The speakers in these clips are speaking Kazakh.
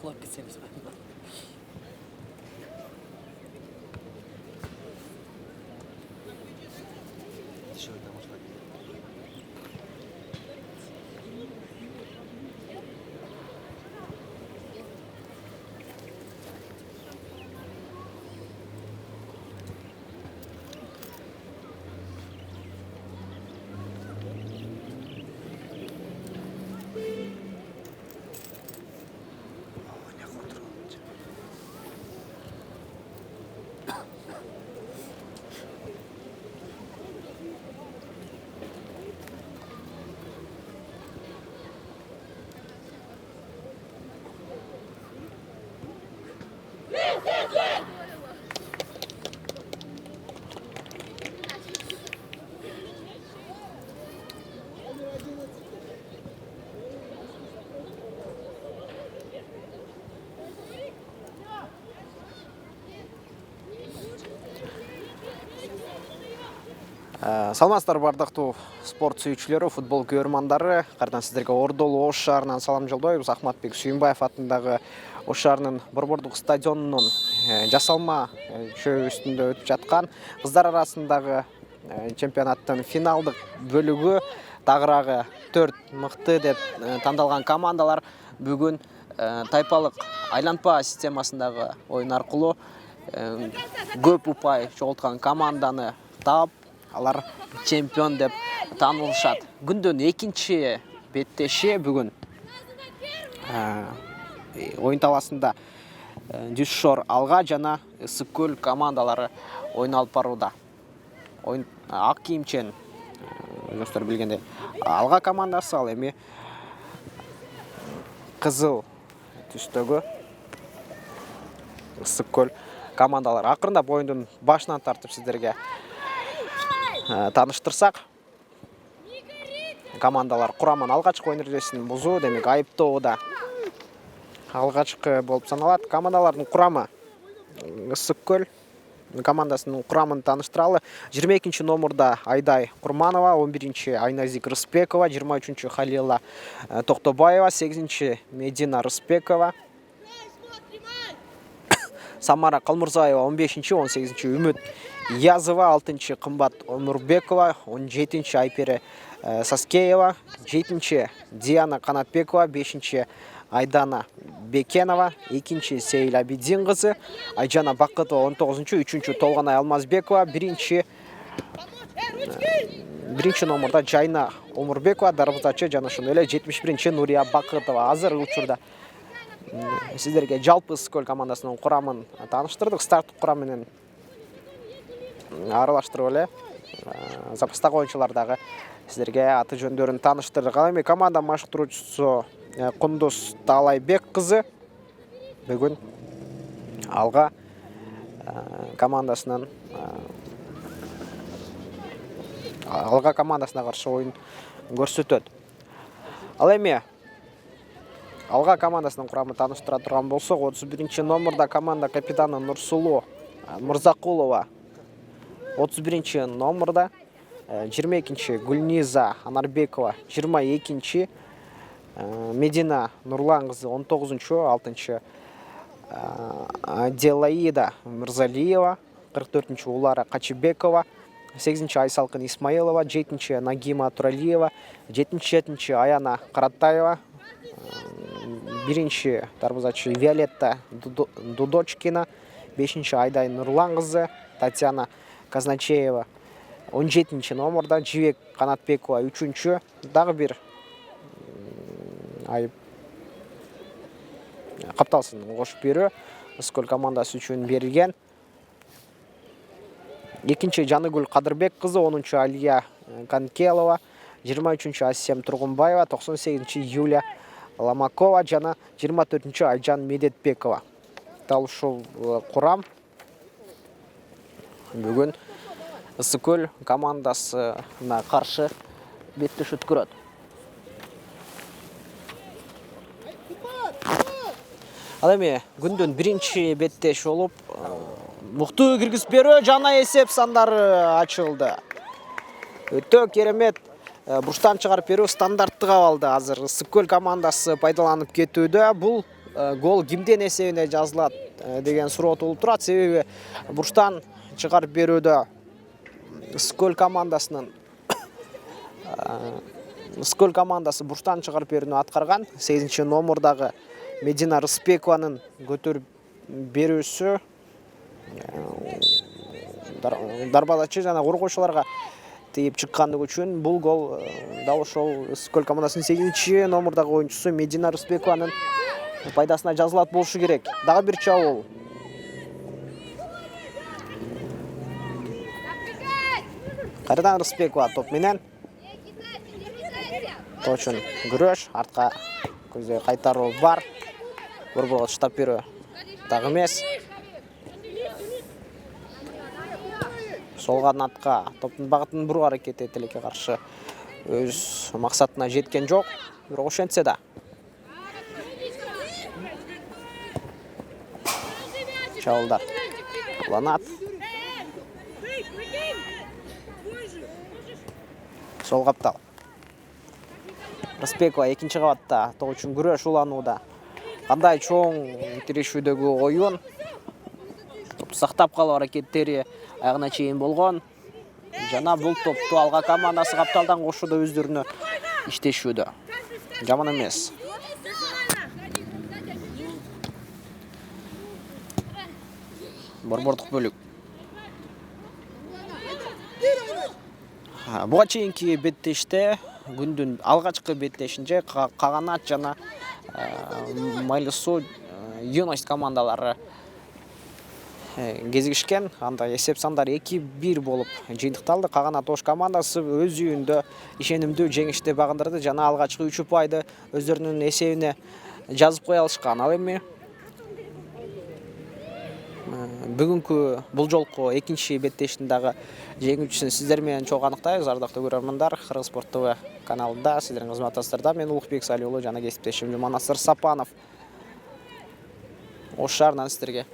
Kulak gitseniz ben. Dışarıdan başlayalım. Саламатсыздар бардыктуу спорт сүйүүчүлөрү, футбол көрөрмандары. Кайрадан сиздерге Ордолу Ош шаарынан салам жолдойбуз. Ахматбек Сүйүнбаев атындагы Ош шаарынын Борбордук стадионунун жасалма чөбү үстүндө өтүп жаткан кыздар арасындагы чемпионаттын финалдык бөлүгү тагыраагы 4 мыкты деп тандалган командалар бүгүн тайпалык айланпа системасындагы оюн аркылуу көп упай чогулткан команданы таап, алар чемпион деп таанылышат. Күндөн экинчи беттеши бүгүн оюн талаасында Жүзшор Алга жана Ысык Көл командалары оюн алып барууда. Оюн ак кийимчен өздөрү билгендей Алга командасы, ал эми кызыл түстөгү Ысык Көл командалары. Акырындап оюндун башынан тартып сиздерге таныштырсак, командалар курамын алгачкы оюн эрежесин бузуу демек айыптоодо алгачкы болуп саналат. Командалардын курамы: Ысык Көл командасынын курамын тааныштыралы. 22 номурда Айдай Курманова, 11 Айназик Рыспекова, 23 Халила Токтобаева, 8 Медина Рыспекова, Самара Калмурзаева, 15, 18 Үмүт Язова, 6 Кымбат Омурбекова, 17 Айпере Саскеева, 7 Диана Канатбекова, 5 Айдана Бекенова, 2 Сейл Абидин кызы, Айжана Бакытова, 19, 3 Толганай Алмазбекова, 1 биринчи номерда Жайна Омурбекова, дарбазачы жана ошондой эле 71-чи Нурия Бакытова. Азыр учурда сиздерге жалпы Скөл командасынын курамын тааныштырдык. Старттык курам менен аралаштырып эле запастагы оюнчулар дагы сиздерге аты жөндөрүн тааныштырдык. Ал эми команда машыктыруучусу Кундуз Таалайбек кызы бүгүн Алга командасынан Алга командасына каршы оюн көрсөтөт. Ал эми Алга командасынын курамын тааныштыра турган болсок, 31-чи номерда команда капитаны Нурсулуу Мырзакулова, 31-чи номерда 22-чи Гүлниза Анарбекова, 22-чи Медина Нурлан кызы, 19-чу 6-чы Делаида Мырзалиева, 44-чү Улара Качыбекова, 8-чи Айсалкын Исмаилова, 7-чи Нагима Туралиева, 7-чи Аяна Каратаева, 1-чи дарбазачы Виолетта Дудочкина, 5-чи Айдай Нурлан кызы, Татьяна Казначеева, 17-чи номерда Жибек Канатбекова, 3-чү дагы бир капталсын кошуп берүү Скөл командасы үчүн берилген. 2-чи Жаныгүл Кадырбек кызы, 10-чу Алия Канкелова, 23-чү Асем Тургунбаева, 98-чи Юлия Ламакова жана 24-чү Айжан Медетбекова. Дал ушул курам бүгүн Скөл командасына каршы беттеш өткөрөт. Ал эми күндүн биринчи беттеш болуп, муктуу киргизип берүү жана эсеп сандары ачылды. Өтө керемет бурчтан чыгарып берүү стандарттык абалды азыр Скөл командасы пайдаланып кетүүдө. Бул гол кимдин эсебине жазылат деген суроо туулуп турат. Себеби бурчтан чыгарып берүүдө Скөл командасы бурчтан чыгарып берүүнү аткарган. 8-чи номердагы Медина Рыспекованын көтөрүп берүүсү дарбазачы жана коргоочуларга тийип чыккандыгы үчүн бул гол дал ошол Скөл командасынын 8-чи номердагы оюнчусу Медина Рыспекованын пайдасына жазылат болушу керек. Дагы бир чабуул. Кайрадан Рыспекова топ менен. Точун күрөш, артка көздөй кайтаруу бар. Борборго таштап берүү дагы эмес. Сол канатка топтун багытын буруу аракет этелекке каршы өз максатына жеткен жок. Бирок ошентсе да чабуулдар уланат. Сол каптал. Рыспекова 2-чи кабатта топ үчүн күрөш уланууда. Кандай чоң тирешүүдөгү оюн. Топ сактап калуу аракеттери аягына чейин болгон. Жана бул топту Алга командасы капталдан кошууда өздөрүнө иштешүүдө. Жаман эмес. Борбордук бөлүк. Буга чейинки беттеште күндүн алгачкы беттешинде Каганат жана Майлысуу юность командалары кезигишкен. Анда эсеп сандары 2-1 болуп жыйынтыкталды. Каганат Ош командасы өз үйүндө ишенимдүү жеңишти багындырды жана алгачкы 3 упайды өздөрүнүн эсебине жазып кое алышкан. Ал эми бүгүнкү бул жолку 2-чи беттештин дагы жеңүүчүсүн сиздер менен чогуу аныктайбыз. Ардактуу көрөрмандар, Кыргыз спорт ТВ каналында сиздердин кызматташтарда мен Улукбек Салий уулу жана кесиптешим Жуманасыр Сапанов. Ош шаарынан сиздерге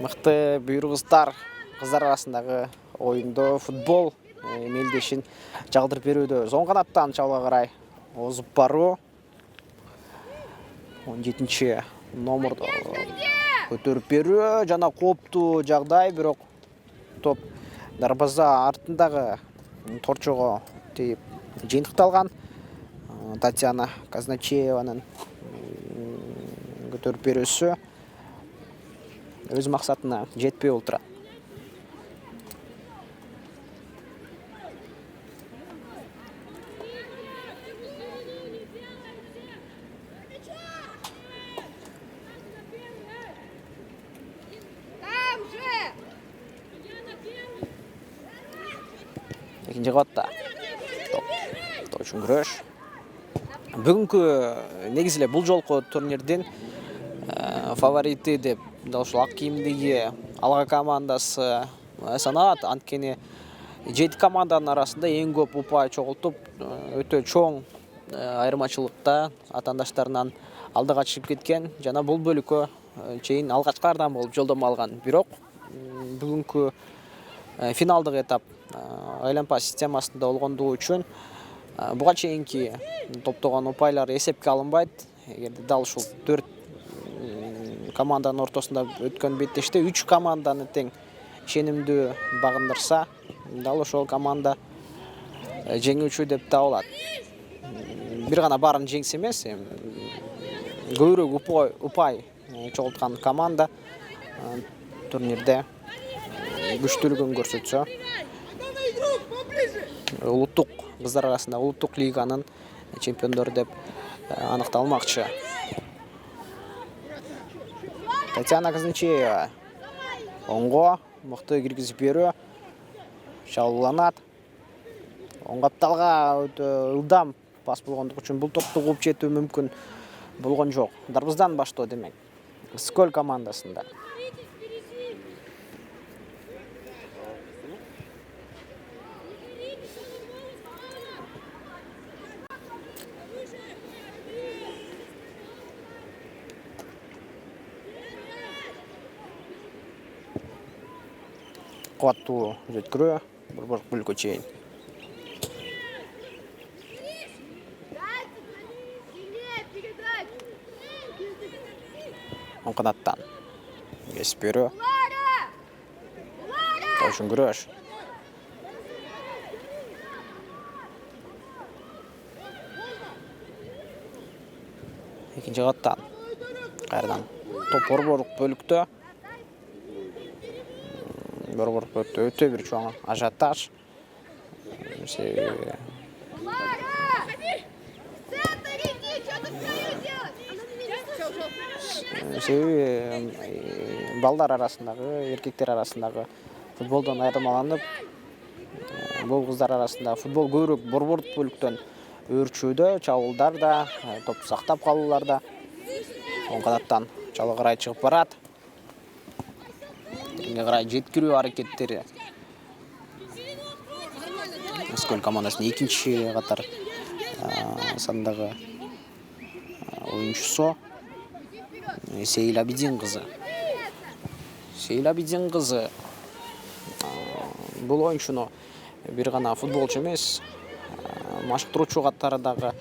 мыкты буйругуздар кыздар арасындагы оюндо футбол мелдешин жагдырып берүүдө. Оң канаттан чабуулга карай озуп баруу. 17-чи номердо көтөрүп берүү жана кооптуу жагдай, бирок топ дарбаза артындагы торчого тийип жыйынтыкталган. Татьяна Казначееванын көтөрүп берүүсү өз максатына жетпей отурат. Екінші қабатта. Топ үшін күреш. Бүгінгі негізілі бұл жолғы турнирден фавориті деп ушул ак кийимдеги Алга командасы саналат. Анткени 7 команданын арасында эң көп упай чогултуп, өтө чоң айырмачылыкта атаандаштарынан алдыга чыгып кеткен жана бул бөлүккө чейин алгачкылардан болуп жолдомо алган. Бирок бүгүнкү финалдык этап айланпа системасында болгондугу үчүн буга чейинки топтогон упайлар эсепке алынбайт. Эгерде дал ушул 4 команданын ортосунда өткөн беттеште 3 команданы тең ишенимдүү багындырса, дал ошол команда жеңүүчү деп табылат. Бир гана барын жеңсе эмес, көбүрөөк упай чогулткан команда турнирде күчтүүлүгүн көрсөтсө, улуттук кыздар арасында улуттук лиганын чемпиондору деп аныкталмакчы. Татьяна Казначеева оңго мыкты киргизип берүү чалууланат. Оң капталга өтө ылдам пас болгондугу үчүн бул топту кууп жетүү мүмкүн болгон жок. Дарбыздан баштоо демек. Скөл командасында. Куаттуу жеткирүү борбор бөлүккө чейин. Оң канаттан кесип берүү. Тоочун күрөш. Экинчи каттан кайрадан топ борборлук бөлүктө. Борборлук бөлүктө өтө бир чоң ажиотаж. Балдар арасындагы, эркектер арасындагы футболдон айырмаланып, бул кыздар арасында футбол көбүрөөк борборлук бөлүктөн өөрчүүдө, чабуулдар да, топ сактап калуулар да. Оң канаттан чалы карай чыгып барат. Кеңге карай жеткирүү аракеттери. Скөл командасынын экинчи катар сандагы оюнчусу Сейил Абидин кызы. Сейил Абидин кызы бул оюнчуну бир гана футболчу эмес, машыктыруучу катары дагы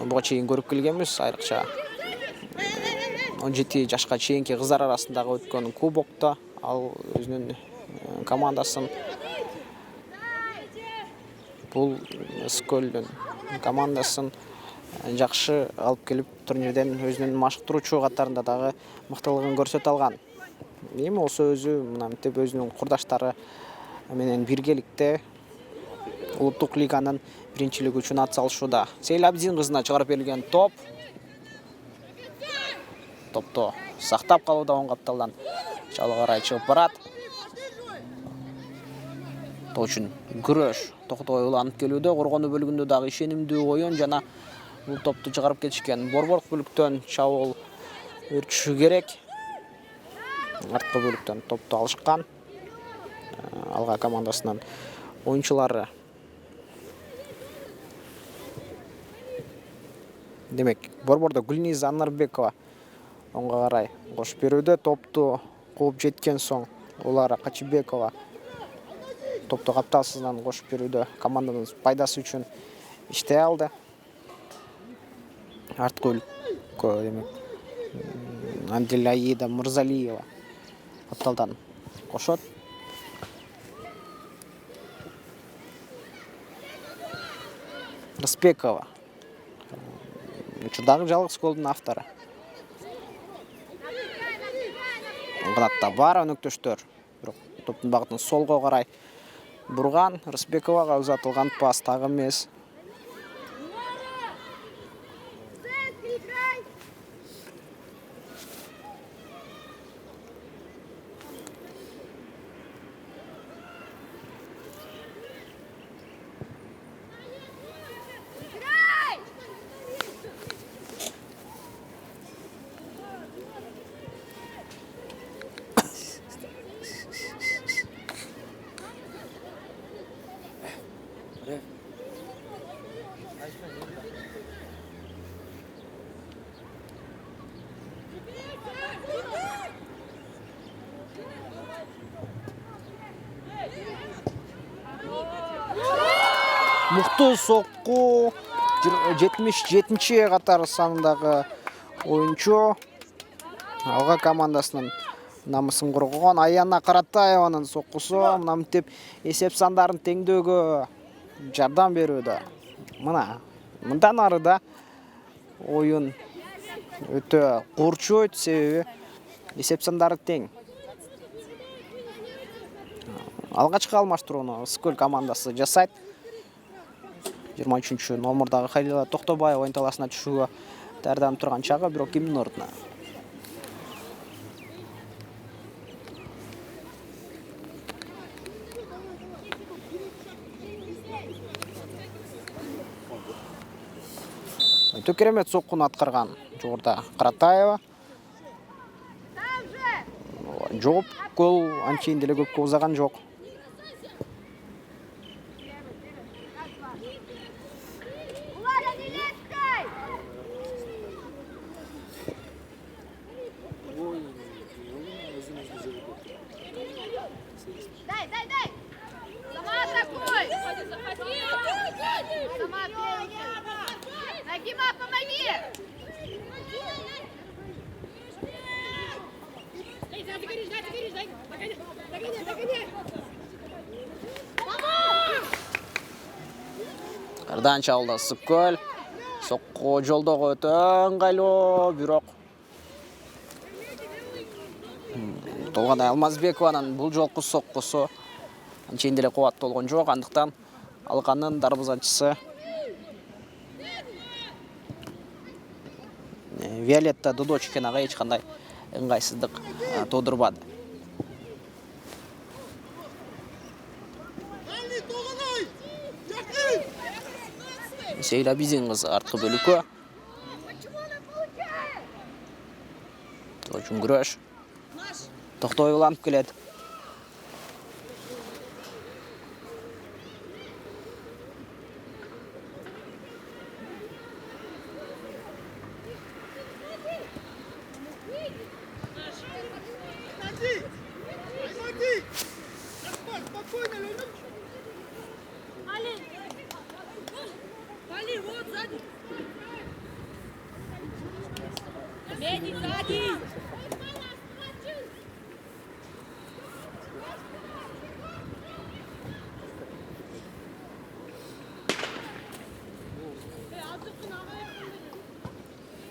буга чейин көрүп келгенбиз. Айрыкча 17 жашка чейинки кыздар арасындагы өткөн кубокто ал өзүнүн командасын бул Скөлдүн командасын жакшы алып келип турнирден өзүнүн машыктыруучу катарында дагы мыктылыгын көрсөтө алган. Эми болсо өзү мына мынтип өзүнүн курдаштары менен биргеликте улуттук лиганын биринчилиги үчүн ат салышууда. Сейил Абидин кызына чыгарып берилген топ. Топту сактап калууда оң капталдан чалы карай чыгып барат. Тоочун күрөш токтой уланып келүүдө, коргонуу бөлүгүндө дагы ишенимдүү оюн жана бул топту чыгарып кетишкен. Борборлук бөлүктөн чабуул өрчүшү керек. Арткы бөлүктөн топту алышкан. Алга командасынын оюнчулары. Демек, борбордо Гүлниза Анарбекова оңго карай кошуп берүүдө, топту кууп жеткен соң Улара Качыбекова топту капталсыздан кошуп берүүдө команданын пайдасы үчүн иштей алды. Арткы бөлүккө демек Анделяида Мырзалиева капталдан кошот. Рыспекова учурдагы жалгыз голдун автору. Канатта бар өнөктөштөр, бирок топтун багытын солго карай бурган. Рыспековага узатылган пас так эмес. Мықты соққу 77-ші қатары санындағы ойыншы Алға командасының намысын қорғаған Аяна Қаратаеваның соққысы намытеп есеп сандарын теңдеуге жардам беруді. Мындан арыда ойын өте қорчу өт себебі есеп сандары тең. Алғашқы алмаштыруыны Скөл командасы жасайды. 23-ші номердағы Халила Тоқтабаева ойын таласына түшуге дәрдам тұрған шағы бирок кимдин ордуна. Өте керемет соққыны атқарған жуырда Қаратаева. Жоқ, гол анчейинделе көпкө узаган жоқ. Дай! Сама атакуй! Сама Нагима, помоги! Кардан чалды Скөл. Соққы жолдығы өте ыңғайлы, бирок Толғадай Алмазбекованың бұл жолқы соққысы анчейинделе қуатты болған жоқ, андықтан Алқанның дарбызаншысы Виолетта Дудочкинаға ешқандай ыңғайсыздық тудырбады. Сейла Бизин қызы артқы бөлікі. Очень күреш. Тоқтой ұланып келеді.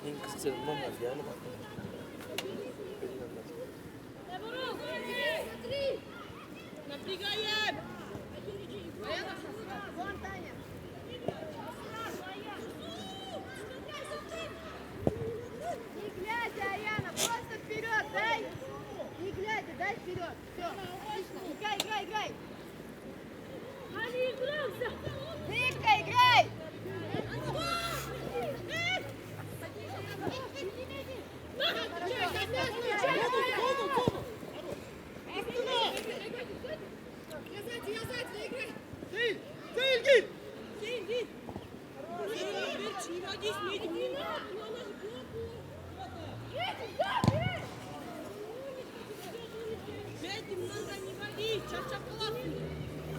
En kısa normal yani. Не глядя, Аяна, просто вперед, дай! Не глядя, дай вперед. Все, отлично. Играй! Быстро играй!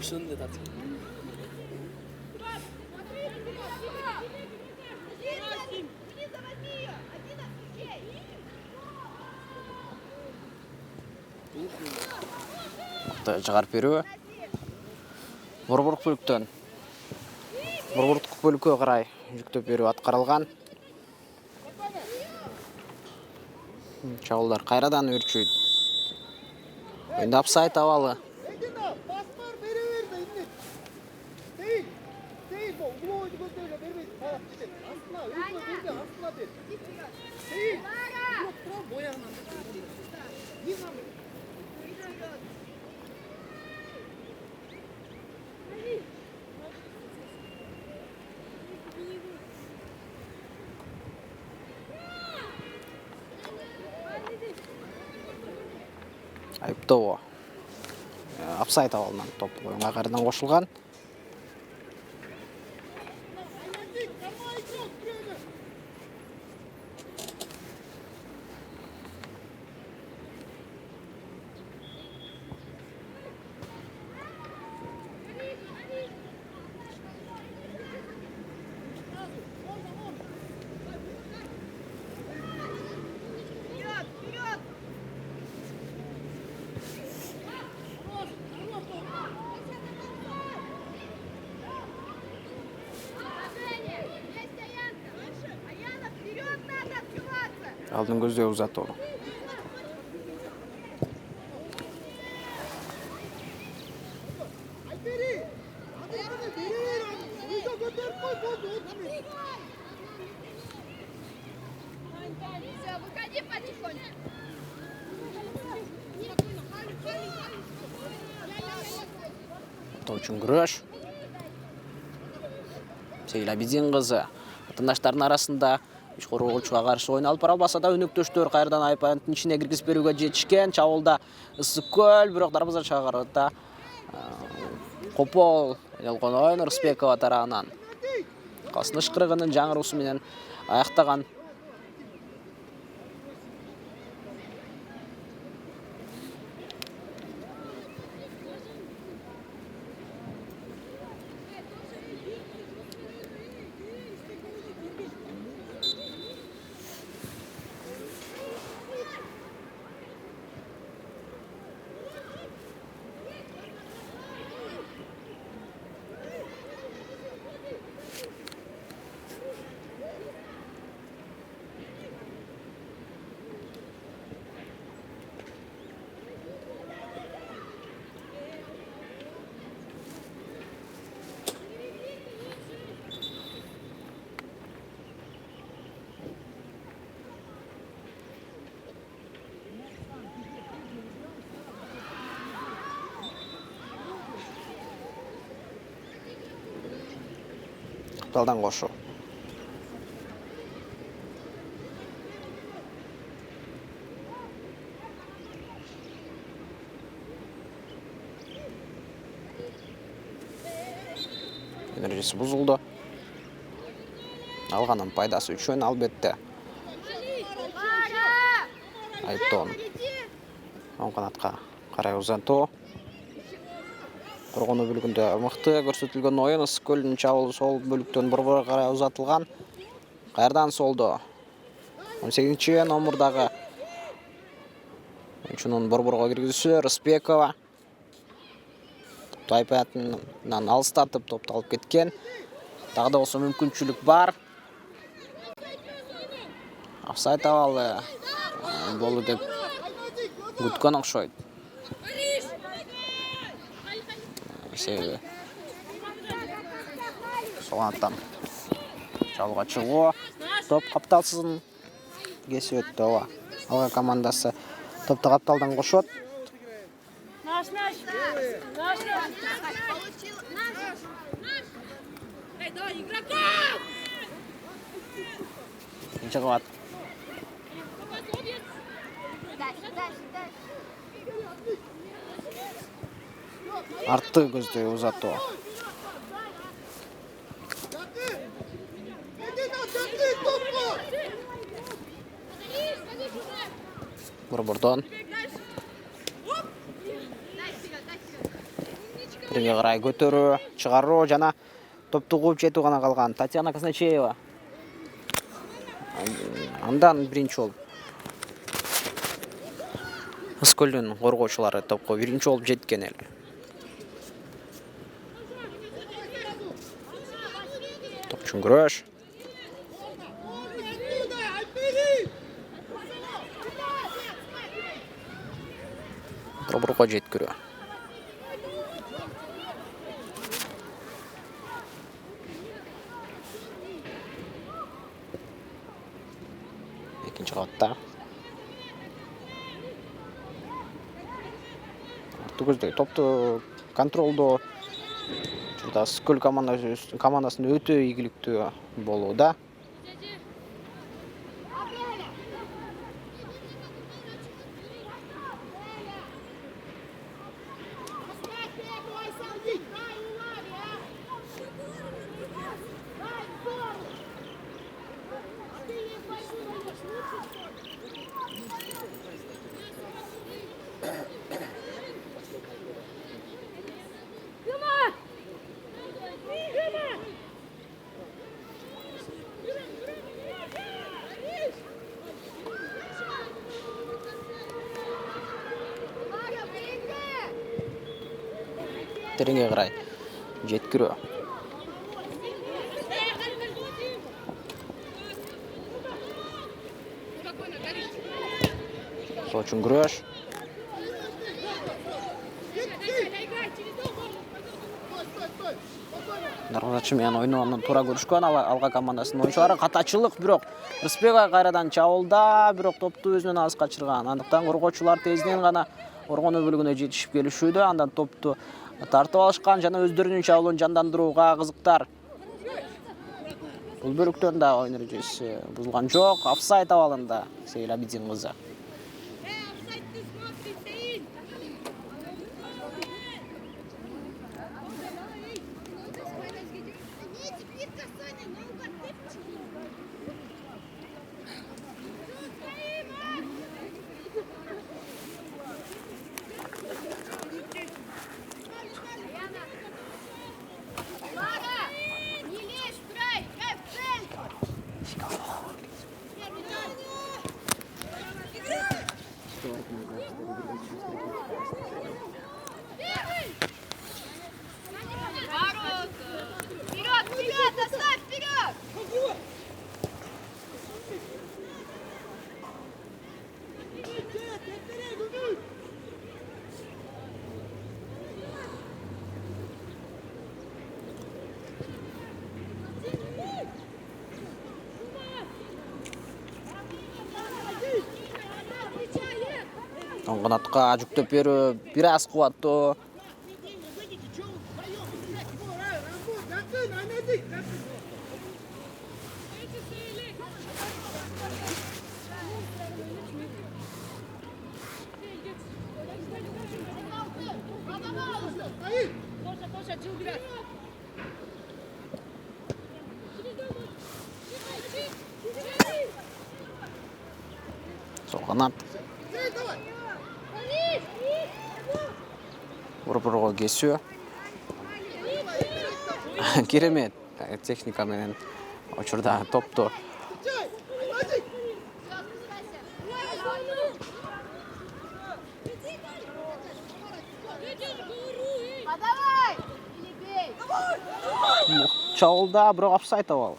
Şunu da tatlı. Шығарып беруі. Борбордық бөлікке қарай жүктеп беру атқарылған. Чауылдар қайрадан өрчүйді. Ойында апсайт авалы. Айыптауы апсайт авалынан топ ойынға қардан қошылған. Алдын көздөө узатуу. Все, выходи потихоньку. Тоочун күрөш. Сейил Абидин кызы атындаштардын арасында үч коргоочуга каршы ойналып барабаса да өнөктөштөр кайрадан айпанттын ичине киргизип берүүгө жетишкен. Чабуулда ысык көл, бирок дарбаза шаарында Копол элкон ойын Рысбекова тарабынан касыныш кырыгынын жаңыруусу менен аяктаган. Капталдан кошуу. Энергиясы бузулду. Алганын пайдасы үчүн албетте. Айптон. Оң канатка карай узатуу. Коргонуу бөлүгүндө мыкты көрсөтүлгөн оюн ысык көлдүн чабуулу сол бөлүктөн борборго карай узатылган. Кайрадан солдо 18-чи номурдагы oyunчунун борборго киргизүүсү Рысбекова. Тайпатынан алыстатып топту алып кеткен. Дагы да болсо мүмкүнчүлүк бар. Офсайд абалы болду деп күткөн окшойт. Себеби солантан жалга чыгуу. Топ капталсызын кесип өттү. Ооба. Алга командасы топты капталдан кошот. Наш. Получил. Наш. Эй, давай, игроков! Чыгат. Дальше. Артты көздөй узатуу. Борбордон. Бирге карай көтөрүү, чыгаруу жана топту кууп жетүү гана калган. Татьяна Казначеева. Андан биринчи болуп. Ысык-көлдүн коргоочулары топко биринчи болуп жеткен эле. Топчун күрөш. Борборго жеткирүү. Экинчи катта. Көздөй топту контролдоо Ысык-көл командасында өтө ийгиликтүү болууда. Тереңге карай жеткирүү. Сол үчүн күрөш. Дарбазачы менен ойногондон туура көрүшкөн алга командасынын оюнчулары. Катачылык, бирок Рысбеков кайрадан чабуулда, бирок топту өзүнөн алыс качырган. Андыктан коргоочулар тезден гана коргонуу бөлүгүнө жетишип келишүүдө. Андан топту тартып алышкан жана өздөрүнүн чабуулун жандандырууга кызыктар. Бул бөлүктөн да оюн эрежеси бузулган жок. Офсайд абалында Сейил Абидин кызы. Оң канатка жүктөп берүү, бир аз кубаттуу. Сол канат. Борборго кесүү. Керемет техника менен учурда топту чабуулда, бирок офсайд абалы.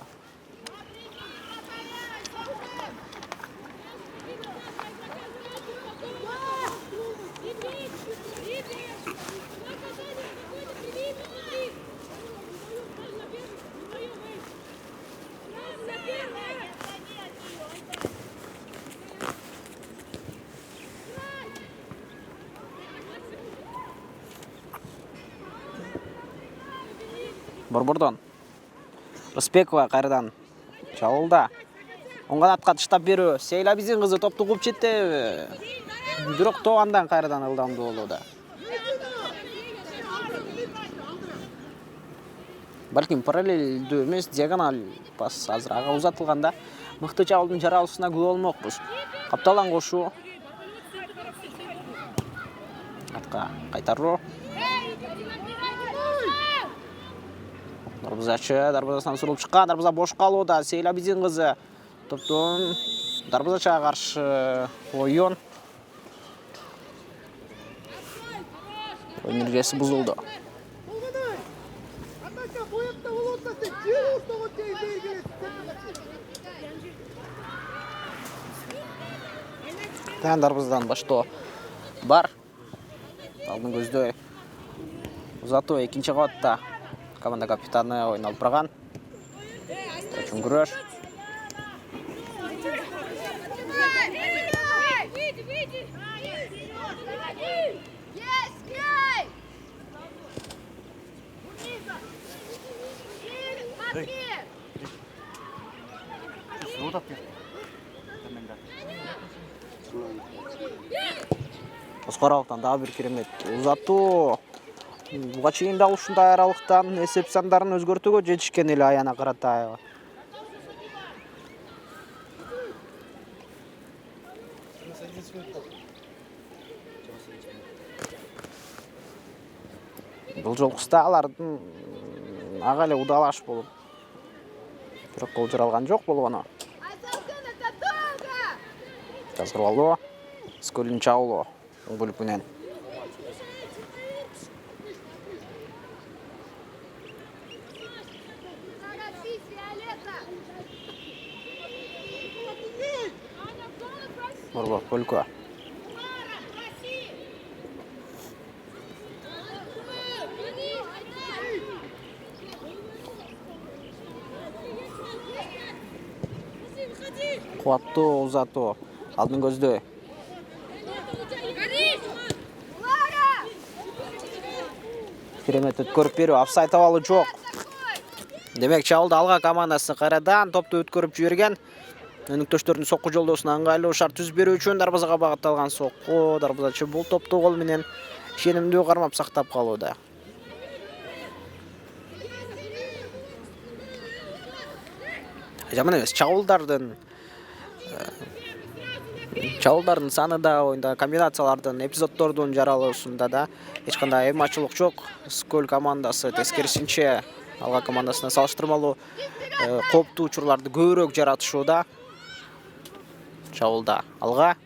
Борбордон Рысбекова кайрадан чабуулда. Оң канатка таштап берүү. Сейил Абидин кызы топту кууп жетти. Бирок тоғандан кайрадан ылдамдуу болууда. Балким параллелдүү эмес, диагональ пас азыр ага узатылганда мыкты чабуулдун жаралышына күбө болмокпуз. Капталан кошуу. Атка кайтаруу. Дарбазасынан сурулуп чыккан, дарбаза бош калууда. Сейил Абидин кызы топтун дарбазачага каршы оюн. Оюн эрежеси бузулду. Тан дарбазадан баштоо бар. Алдын көздөй узатуу экинчи кабатта. Команда капитаны ойын алып барган. Үчүн күрөш. Оскаралыктан дагы бир керемет узатуу. Буга чейин да ушундай аралыктан эсеп сандарын өзгөртүүгө жетишкен эле Аяна Каратаева. Бул жолкуста алардын ага эле удалаш болуп, бирок гол жаралган жок болгону. Жазгырбалуу, Скөлүн чабуулу бөлүп менен. Борбор Полко. Қуаттуу ұзату. Алдын көзді. Керемет өткөрүп берүү. Офсайд абалы жоқ. Демек чабылды алға командасы қарадан топты өткөрүп жіберген. Өнүктөштөрдүн соққы жолдосуна ыңгайлуу шарт түзүп берүү үчүн дарбазага багытталган соққы. Дарбазачы бул топту кол менен ишенимдүү кармап сактап калууда. Жаман эмес, чабуулдардын саны да, оюнда комбинациялардын, эпизоддордун жаралуусунда да эч кандай айырмачылык жок. Скөл командасы тескерисинче алга командасына салыштырмалуу кооптуу учурларды көбүрөөк жаратышууда. Чабуулда алга.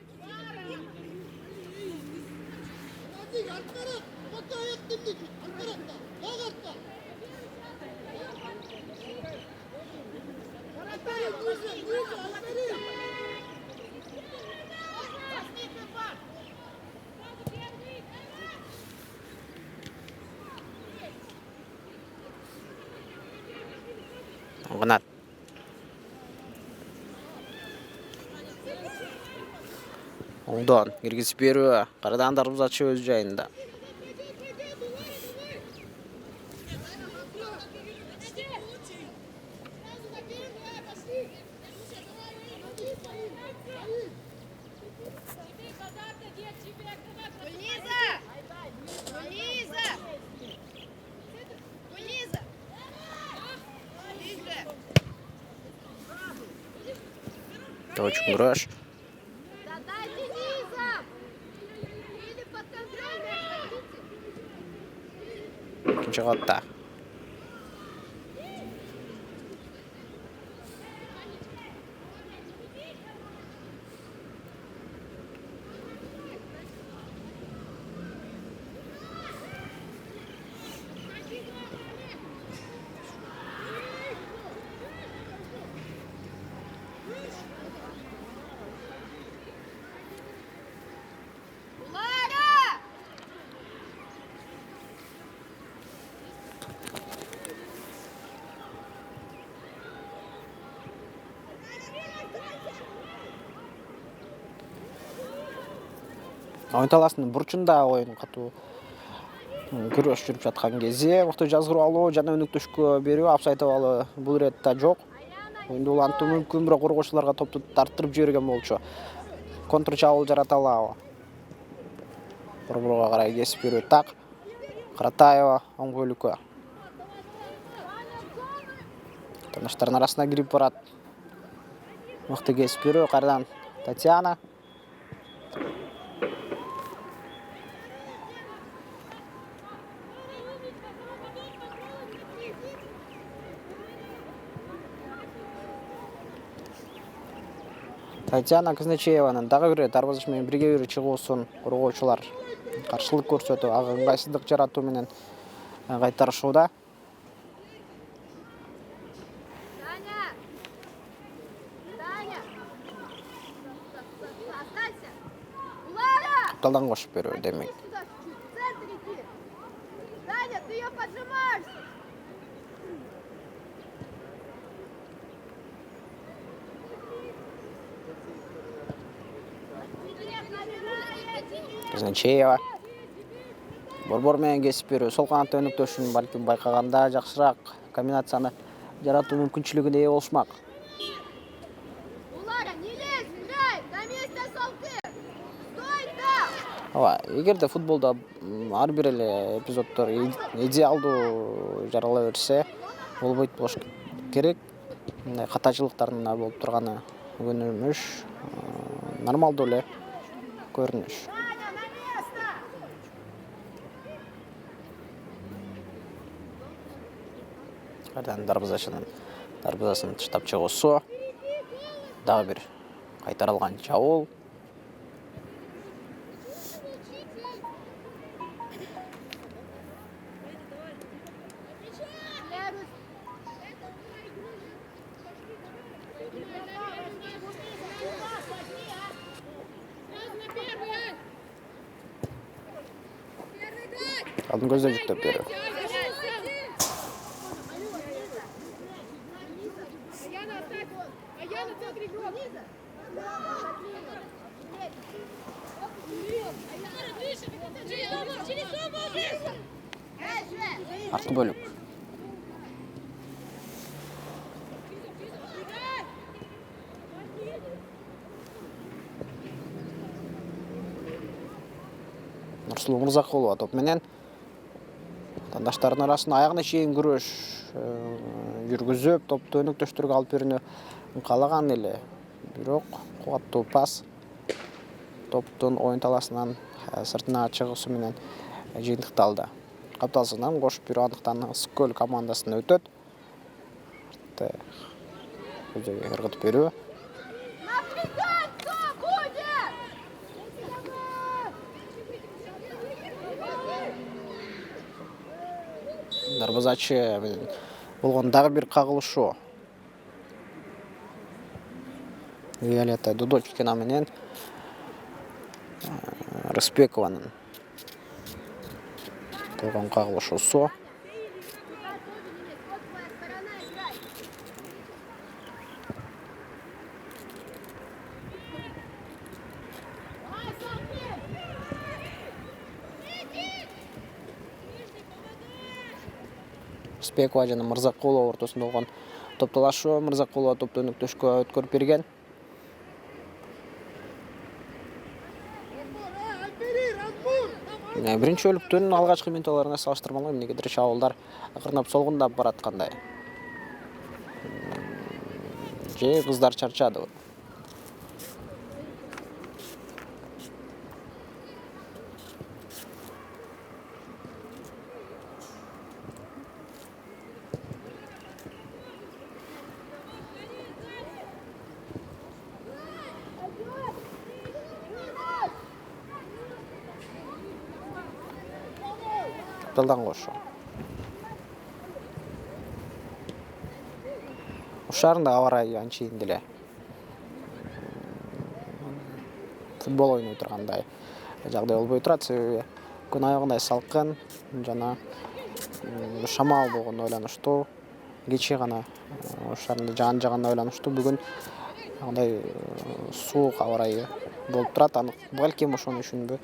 Гынат. Оңдон киргизип берүү. Карадан дарбазачы өз жайында. Очень грош. Ikkinchi qatta. Oyun talasının burçunda oyun katуу күрөш жүрүп жаткан кезде мыкты жазгырып алуу жана өнүктөшкө берүү офсайд абалы бул иретте жок. Оюнду улантуу мүмкүн, бирок коргоочуларга топту тарттырып жиберген болчу. Контр чабуул жарата алабы? Борборго карай кесип берүү так. Каратаева оң бөлүккө. Таныштардын арасына кирип барат. Мыкты кесип берүү кайрадан Татьяна. Татьяна Казначееванын дагы бир дарбазач менен бирге бир чыгуусун коргоочулар каршылык көрсөтүп, ага ыңгайсыздык жаратуу менен кайтарышууда. Талдан кошуп берүү демек. Казначеева. Борбор менен кесип берүү. Сол канатта өнүктөшүн балким байкаганда жакшыраак комбинацияны жаратуу мүмкүнчүлүгүнө ээ болушмак. Эгерде футболдо ар бир эле эпизоддор идеалдуу жарала берсе, болбойт болуш керек. Мындай катачылыктардын да болуп турганы көнүмүш, нормалдуу эле көрүнүш. Кайрадан дарбазасын таштап чыгуусу. Дагы бир кайтарылган чабуул. Алдын көзден жүктеп беру. Артқы бөлік. Нұрсұлу Мырзақұлова топ менен таңдаштардың арасында аяғына шейін күреш жүргізіп, топты өніктөштірге алып беруіне қалаған елі. Бирок қуаттуу пас топтың ойын таласынан сыртына чыгуусу менен жыйынтыкталды. Капталсынан кошуп берүү андыктан Ысыккөл командасына өтөт. Ыргытып берүү. Дарбазачы болгон дагы бир кагылышуу. Виолетта Дудочкина менен Рыспекованын болгон кагылышуусу. Рыспекова жана Мырзакулова ортосунда болгон топтолашуу. Мырзакулова топту өнүктөшкө өткөрүп берген. Биринчи бөлүктүн алгачкы минуттарына салыштырмалуу эмнегедир чабуулдар акырындап солгундап бараткандай. Же кыздар чарчады. Капталдан кошу. Ушарында аварай анчейин деле футбол ойной тургандай жагдай болбой турат. Себеби күн аягындай салкын жана шамал болгону ойлонуштуу. Кечээ гана ушарында жаган ойлонуштуу. Бүгүн андай суук аварайы болуп турат. Анык балким ошону үчүнбү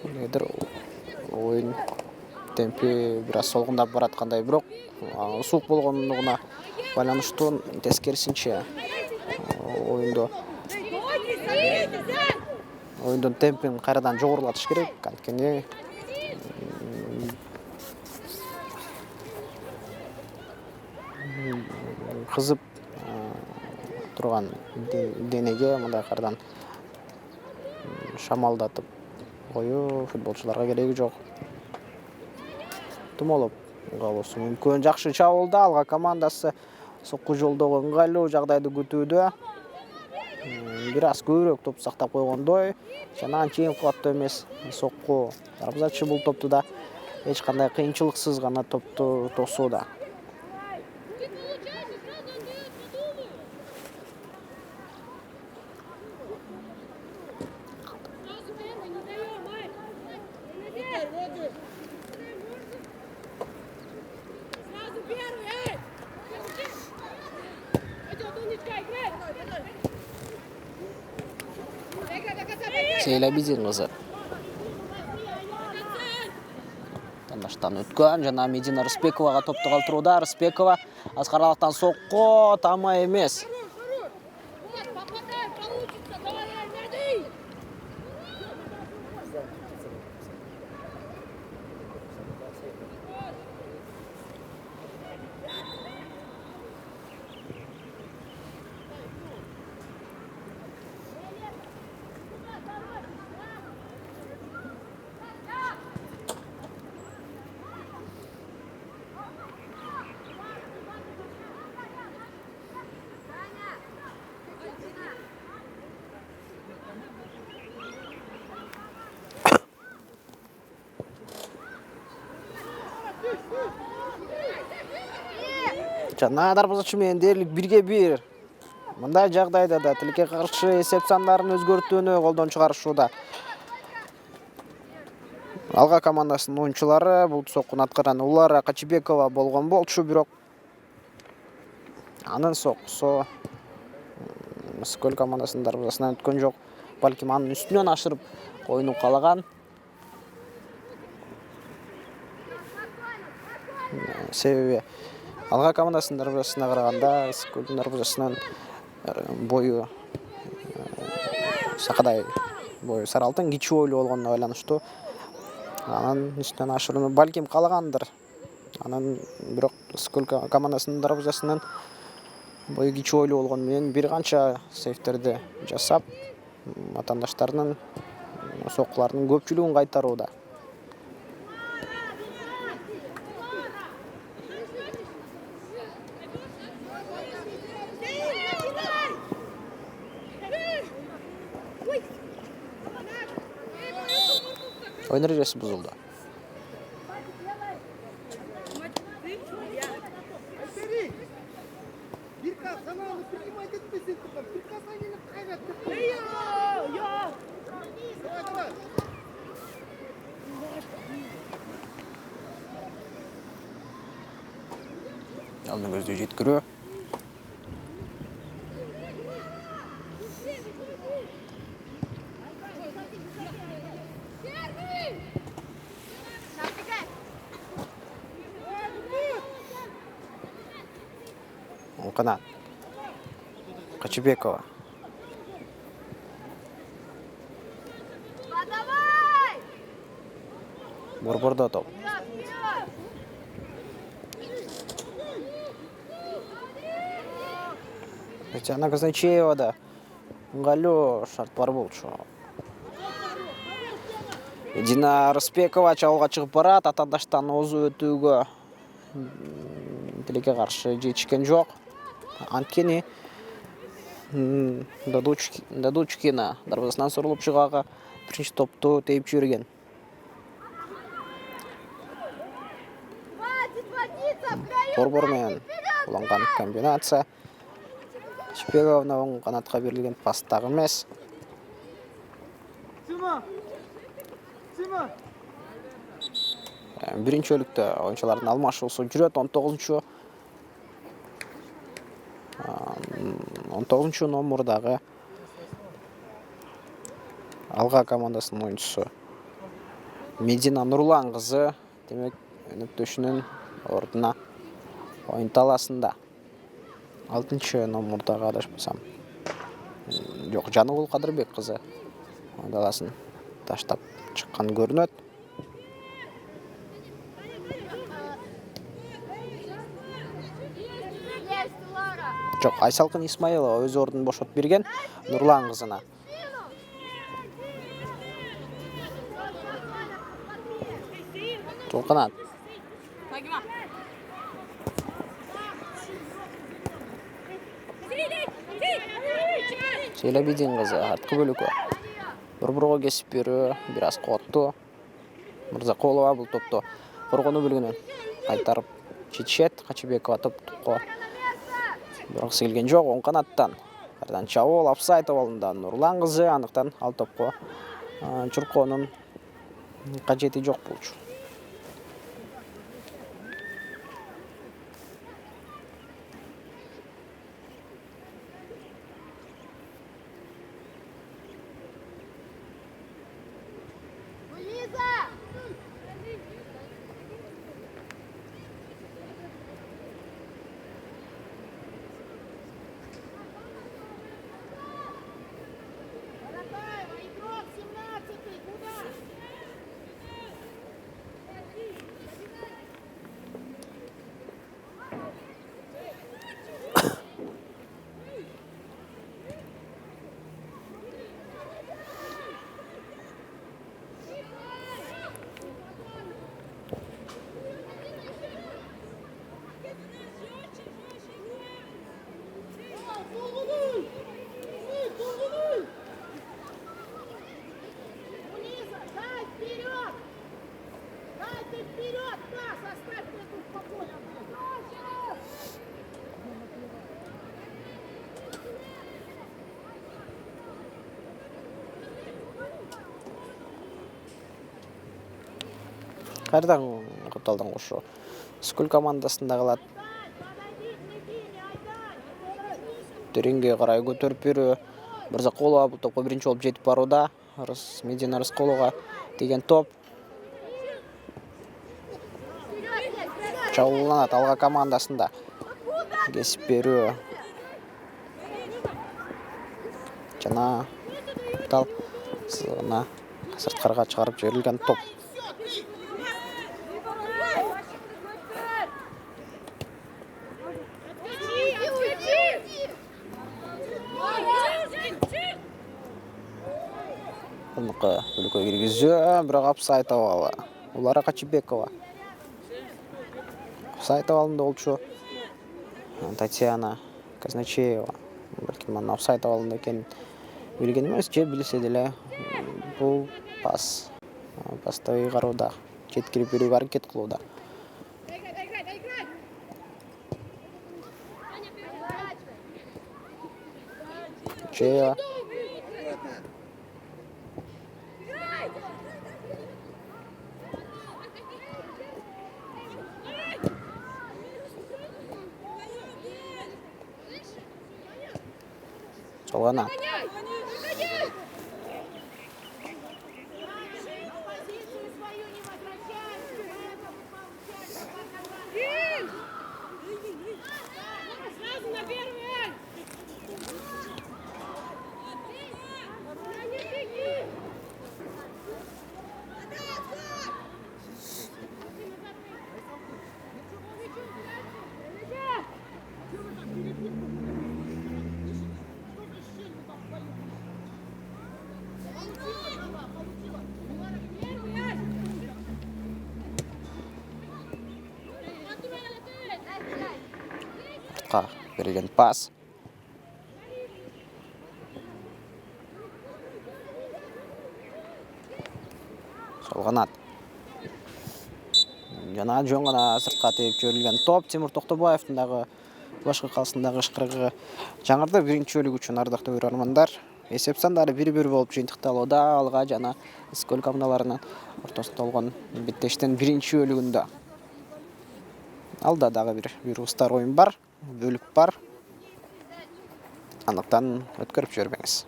негедир oyun tempi biraz solgundап бараткандай, бирок суук болгондугуна байланыштуу тескерисинче oyundун темпин кайрадан жогорулатыш керек. Анткени кызып турган денеге мындай кайрадан шамалдатып коюу футболчуларга кереги жок. Тумолуп калуусу мүмкүн. Жакшы чабуулда алга командасы сокку жолдогу ыңгайлуу жагдайды күтүүдө. Бир аз көбүрөөк топ сактап койгондой жана анчейин кубаттуу эмес сокку. Дарбазачы бул топту да эч кандай кыйынчылыксыз гана топту тосууда. Сейлебизин кызы. Таңдаштан өткөн жана Медина Рысбековага топту калтырууда. Рысбекова аскаралыктан сокко тамай эмес. Жана дарбазачы менен дээрлик 1-1. Мындай жагдайда да тилекке каршы эсеп сандарын өзгөртүүнү колдон чыгарышууда. Алга командасынын оюнчулары бул соккуну аткарган Улара Качыбекова болгон болчу, бирок анын соккусу Скөл командасынын дарбазасынан өткөн жок. Балким анын үстүнөн ашырып ойуну каалаган. Себеби Алга командасынын дарбазасына караганда Скөлдүн дарбазасынан бою сакадай бою Сары Алтын кичүү бойлуу болгонуна байланыштуу анын үстүнөн ашырууну балким каалагандыр. Анын бирок Скөл командасынын дарбазасынан бою кичүү бойлуу болгону менен бир канча сейвтерди жасап, атаандаштарынын соккуларынын көпчүлүгүн кайтарууда. Oyun erежеси buzuldu. Алдын көздөө жеткирүү. Канат. Качыбекова. Борбордо топ. Татьяна Казначеева да ыңгайлуу шарт бар болчу. Дина Рыспекова чабуулга чыгып барат, атаандаштан озу өтүүгө тилекке каршы жетишкен жок. Анткени Дадучкина дарбазасынан сурулуп чыгууга биринчи топту тээп жиберген. Борбор менен уланган комбинация. Шпеговна оң канатка берилген пас дагы эмес. Биринчи бөлүктө оюнчулардын алмашуусу жүрөт. 19 номурдагы Алга командасынын оюнчусу Медина Нурлан кызы демек өнөктөшүнүн ордуна оюн таласында. 6 номурдагы адашпасам. Жок, Жаныбул Кадырбек кызы оюн таласын таштап чыккан көрүнөт. Жок, Айсалкын Исмаилова өз ордун бошотуп берген Нурлан кызына. Толканат. Сейлебидин кызы арткы бөлүккө. Борборго кесип берүү бир аз кооттуу. Мырзакулова бул топту коргонуу бөлүгүнөн кайтарып жетишет. Качыбекова топтукко бироксы келген жок. Оң канаттан кайрадан чабуул офсайд абалында Нурлан кызы, андыктан ал топко чуркоонун кажети жок болчу. Қайрадан Құтталдан қошу. Скөл командасында қалады. Тереңге қарай көтеріп беру. Мырзақұлова бұл топқа бірінші болып жетіп баруда. Медина Рысқұлова деген топ. Жауланады алға командасында. Кесіп беру. Жана Құттал сызығына сыртқарға шығарып жіберілген топ. Бұнықы бүлікі кіргізі, бірақ апсайт ауалы. Олара Қачыбекова. Апсайт ауалында олчу Татьяна Казначеева. Бәлкім мана апсайт ауалында екен білген емес, же білсе деле бұл пас. Пасты қаруда. Жеткіріп беруге әрекет қылуда. Чеева. Солғана. Берілген пас. Солғанат. Жана жоңғана сыртқа тейіп жөрілген топ. Тимур Тоқтабаевтың башқы қалсындағы шықырығы жаңырды бірінші өлік үшін ардақты көрермандар. Есеп сандары 1-1 болып жиынтықталуда. Алға жана Скөл командаларының ортасында болған беттештен бірінші өлігінде. Алда дағы бір ұстар ойын бар, бөлік бар. Андықтан өткіріп жүрбеңіз.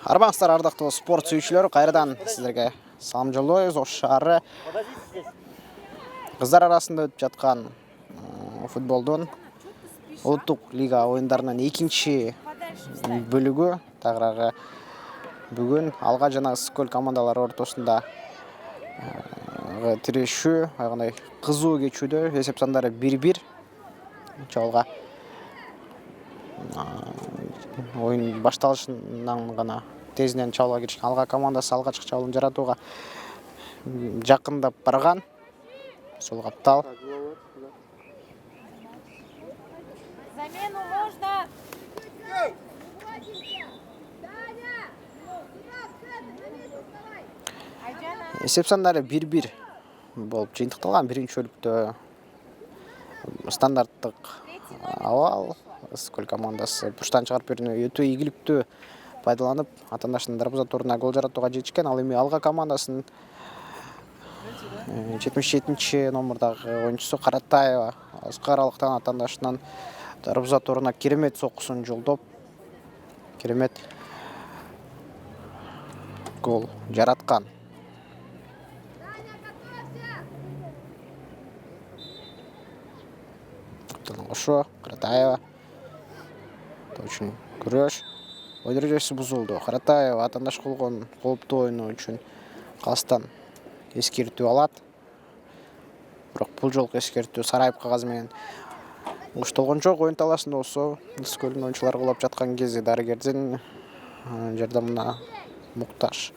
Арбаңыздар ардақты спорт сүйіншілері, қайрадан сіздерге салам жолдаймыз. Ошары қыздар арасында өтіп жатқан футболдың ұлттық лига ойындарынан екінші бөлігі. Тағырағы бүгін алға жана Скөл командалары ортасында тірешу, қызу кечуді. Есеп сандары 1-1. Жолға ойын башталышынан ғана тезінен чауылға кетішкен алға командасы алғашқы чауылын жаратуға жақындап барған. Сол Қаптал. Замену можно. Есеп сандары 1-1 болып жиынтықталған. Бірінші өлікті стандарттық ауал. Скөл командасы бұрыштан шығарып беруіне өте игілікті пайдаланып, атандашының дарбыза торына гол жаратуға жетішкен. Ал еме алға командасын 77-ші номердағы ойыншысы Қаратаева Қаралықтан атандашынан дарбыза торына керемет соққысын жолдап, керемет гол жаратқан. Қошу, Қаратаева. Точно күреш. Ой дәрежесі бұзылды. Қаратаева атандаш қылған қауіпті ойыны үшін қастан ескерту алады. Бірақ бұл жолғы ескерту Сарайып қағазымен ұшталған жоқ. Ойын таласында осы Скөлдің ойыншылар қолап жатқан кезде дәрігерден жардамына мұқтаж.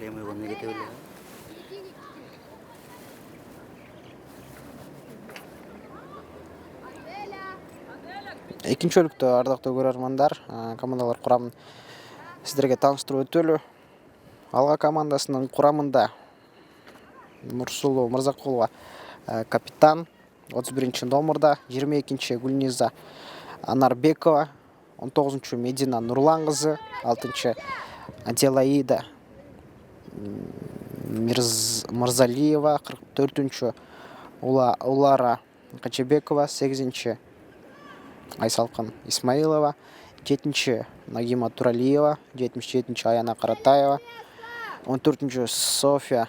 прямой golne кете беле. Экинчи бөлүктө ардактуу көрөрмандар, командалар курамын сиздерге тааныштырып өтөлү. Алга командасынын курамында Нурсулуу Мырзакулова капитан, 31 номерда, 22 Гүлниза Анарбекова, 19 Медина Нурлан кызы, 6 Аделаида Мырзалиева, 44 Улара Качебекова, 8 Айсалкын Исмаилова, 7 Нагима Туралиева, 77 Аяна Каратаева, 14 София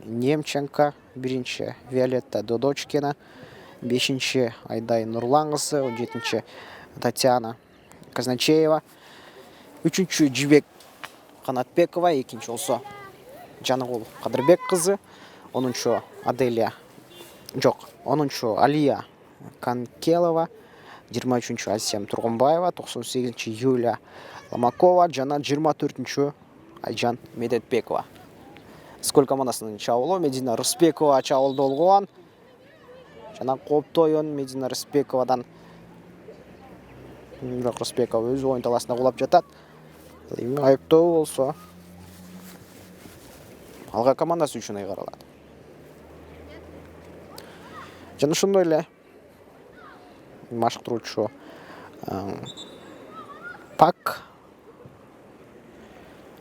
Немченко, 1 Виолетта Додочкина, 5 Айдай Нурлан кызы, 17 Татьяна Казначеева, 3 Жибек Канатбекова, 2 болсо Жаныгул Кадырбек кызы, 10 Аделия жок, 10 Алия Канкелова, 23 Асем Тургунбаева, 98 Юлия Ломакова, жана 24 Айжан Медетбекова. Сколько командасынын чабуулу Медина Рыспекова чабуулда болгон. Жана кооптуу оюн Медина Рысбековадан. Бирок Рысбекова өз оюн таласына кулап жатат. Эми айыптоо болсо алга командасы үчүн ыйгарылат. Жана ошондой эле машыктыруучу Пак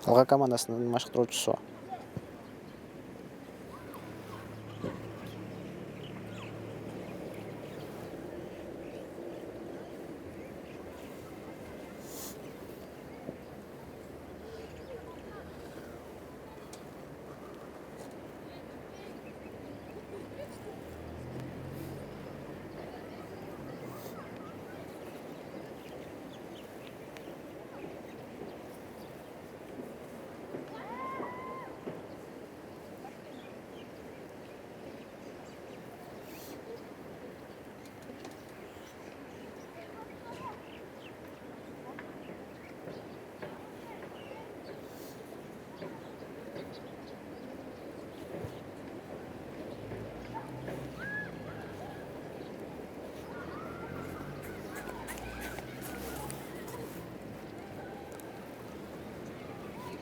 алга командасынын машыктыруучусу.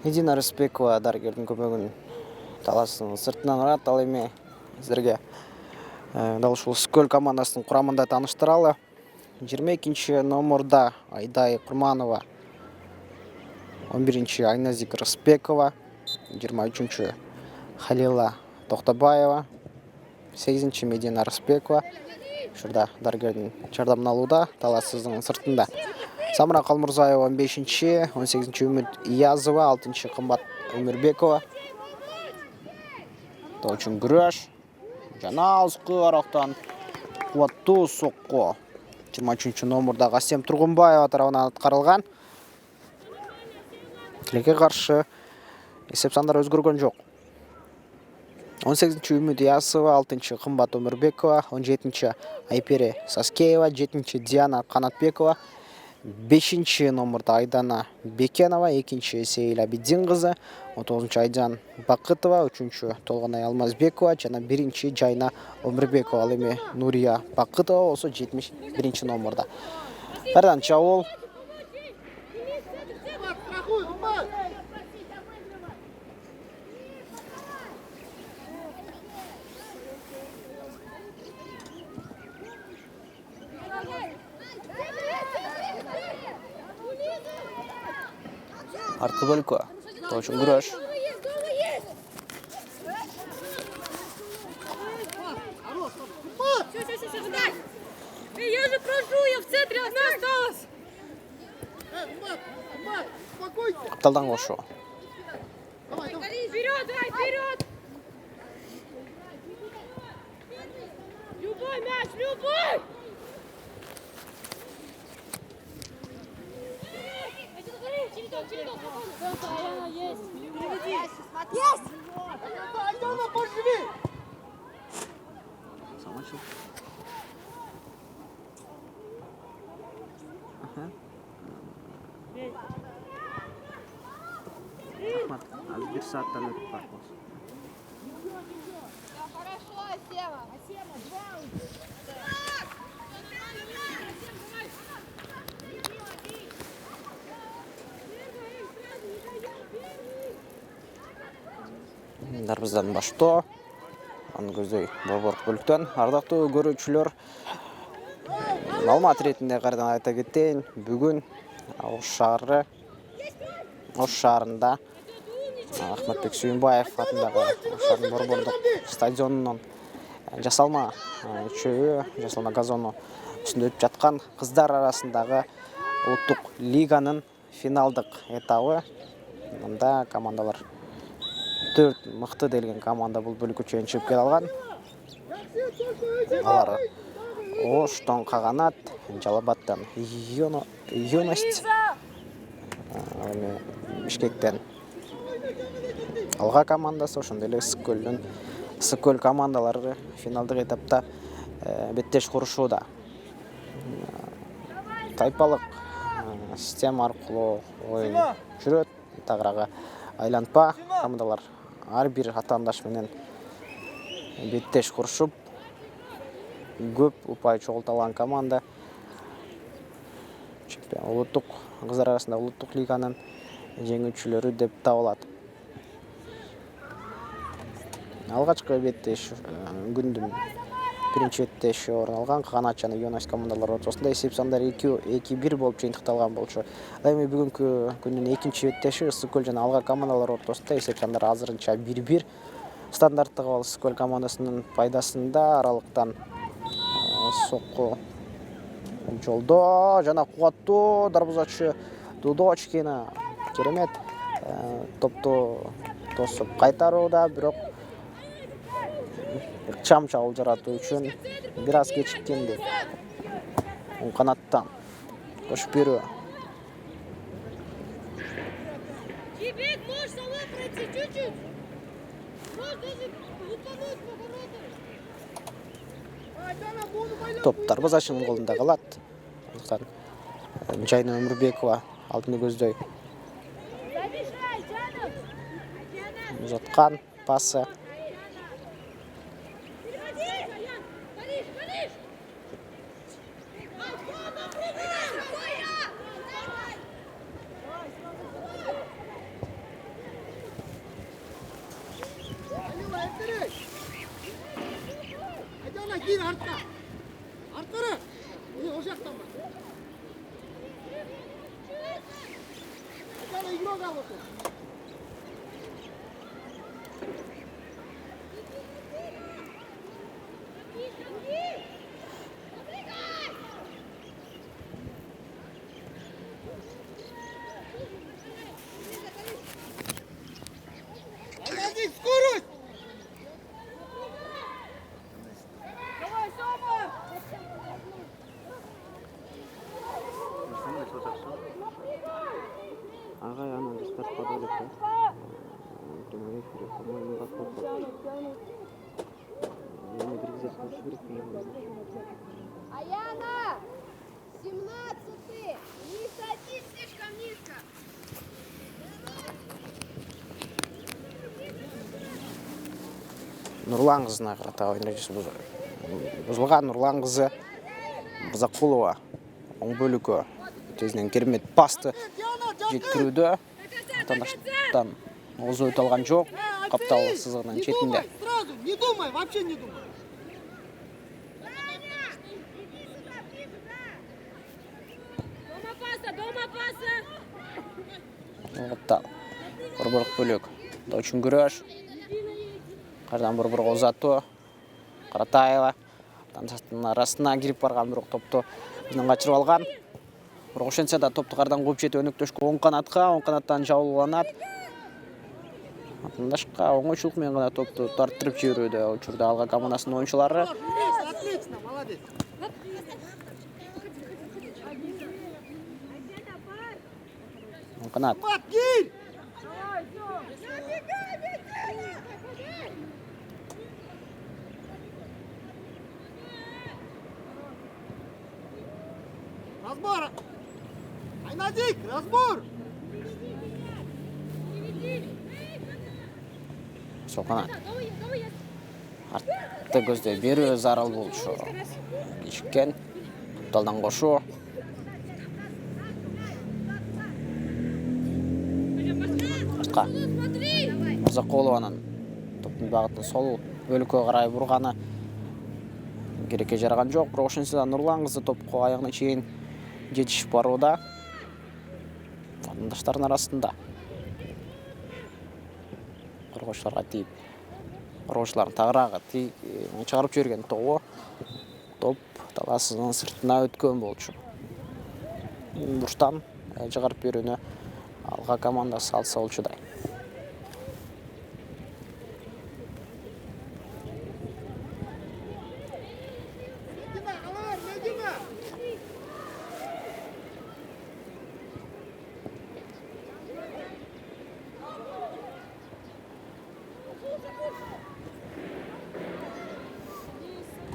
Медина Рыспекова дарыгердин көмөгүн талаасынын сыртынан урат. Ал эми сиздерге дал ушул Скөл командасынын курамында тааныштыралы. 22 номерда Айдай Курманова, 11 Айназик Рыспекова, 23 Халила Токтобаева, 8 Медина Рыспекова. Ушурда дарыгердин жардамын алууда талаасынын сыртында. Самра Калмурзаева 15, 18 Үмүт Иязова, 6 Кымбат Өмүрбекова. Тоочун күрөш. Жана алыскы арактан кубаттуу сокко 23 номерда Асем Тургунбаева тарабынан аткарылган. Тилекке каршы эсеп сандар өзгөргөн жок. 18 Үмүт Иязова, 6 Кымбат Өмүрбекова, 17 Айпере Саскеева, 7 Диана Канатбекова, 5 номерда Айдана Бекенова, 2 Сейил Абиддин кызы, 19 Айжан Бакытова, 3 Толгонай Алмазбекова жана 1 Жайна Өмүрбекова. Ал эми Нурия Бакытова болсо 71 номерда. Кайрадан чабуул. Арткы бөлкө. Тоочун күрөш. Я же прошу, я в центре, одна осталась. Капталдан кошуу. Вперед, давай, вперед. Любой мяч, любой. Есть! Айдана, поживи! Самачил. Ахмат Азбир сааттан өтүп барабыз. Да, хорошо, Сема. Сема, 2. Дарбыздан башто. Аны көздөй борбордук бөлүктөн. Ардактуу көрүүчүлөр, маалымат иретинде кайрадан айта кетейин, бүгүн Ош шаарында Ахматбек Сүйүнбаев атындагы Ош шаарынын борбордук стадионунун жасалма газону үстүндө өтүп жаткан кыздар арасындагы улуттук лиганын финалдык этабы. Мында командалар 4 мыкты делген команда бул бөлүккө чейин чыгып кете алган. Алар Оштон Каганат, Жалалабадтан Юность, Бишкектен Алга командасы, ошондой эле Ысык-Көл командалары финалдык этапта беттеш курушууда. Тайпалык система аркылуу оюн жүрөт. Тагырага айланпа командалар ар бир атаандаш менен беттеш курушуп, көп упай чогулта алган команда улуттук кыздар арасында улуттук лиганын жеңүүчүлөрү деп табылат. Алгачкы беттеш күндүн биринчи беттеши орун алган Каганат жана Юность командалары ортосунда эсеп сандар 2-1 болуп жыйынтыкталган болчу. Ал эми бүгүнкү күндүн экинчи беттеши Ысык-Көл жана Алга командалары ортосунда эсеп сандар азырынча 1-1. Стандарттык абал Ысык-Көл командасынын пайдасында, аралыктан сокку жолдо жана кубаттуу дарбазачы Дудочкина керемет топту тосуп кайтарууда, бирок ыкчам чабуул жаратуу үчүн бир аз кечиккенди. Оң канаттан көчүп берүү. Тебе можешь сама пройти чуть-чуть. Можешь даже утонуть в огороде. Топ дарбазачынын колунда калат. Андыктан Жайна Өмүрбекова алдыны көздөй. Забежай, Жанов. Узаткан пасы. Айдана кийин артка. Арткара. О жактан бар. Айдана игрок ал отур. Айдана скорость. Давай, Сома. Агай анан жаштарга деп. Аяна, 17-й. Не садись слишком низко. Нурлан кызына карата ойночусу бузулган. Нурлан кызы Бузакулова оң бөлүккө тезинен керемет пасты жеткирүүдө. Атандаштан озу өтө алган жок. Каптал сызыгынын четинде. Сразу, не думай, вообще не думай. Дома паса. Каптал борбордук бөлүк. Очень күрөш. Кайрадан борборго узатуу. Каратаева атаандаштын арасына кирип барган, бирок топту бизден качырып алган. Бирок ошентсе да топту кайрадан кууп жетип өнөктөшкө оң канаттан жабууланат. Атаандашка оңойчулук менен гана топту тарттырып жиберүүдө учурда Алга командасынын оюнчулары. Отлично, молодец. Оң канат. Киль! Разбор! Айнадик, разбор! сол канат. Артты көзде берүү зарыл болчу. Кечиккен. Капталдан кошу. Артка. Мырзакулованын топтун багытын сол бөлүккө карай бурганы керекке жараган жок. Бирок ошентсе Нурлан кызы топко аягына чейин жетишип барууда. Атымдаштардын арасында. Коргоочуларга тийип, коргоочулардын тагыраагы чыгарып жиберген тобу топ талаасынын сыртына өткөн болчу. Бурчтан чыгарып берүүнү алга командасы алса болчудай.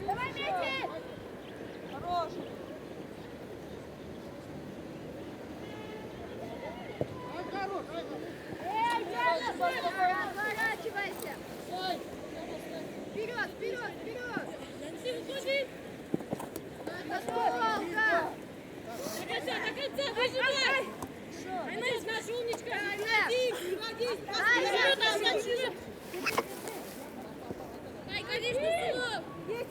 Давай, Метик! Хорош. Эй, Диана, разворачивайся! Вперед, вперед, вперед! Волга! До конца, выжимай! Айнес, наша умничка! Не води! Ай, конечно, сынок! Есть!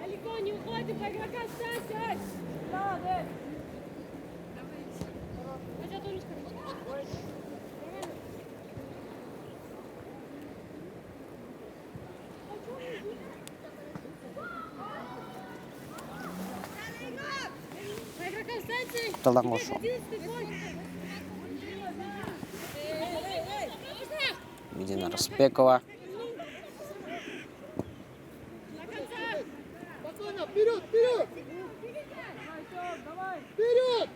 Далеко не уходим, по игрокам сядь! Молодец! Пойдет умничка! По игрокам сядьте! Капталдан кошу. 11-й бой! Медина Распекова. До конца! Спокойно, вперед, вперед! Вперед!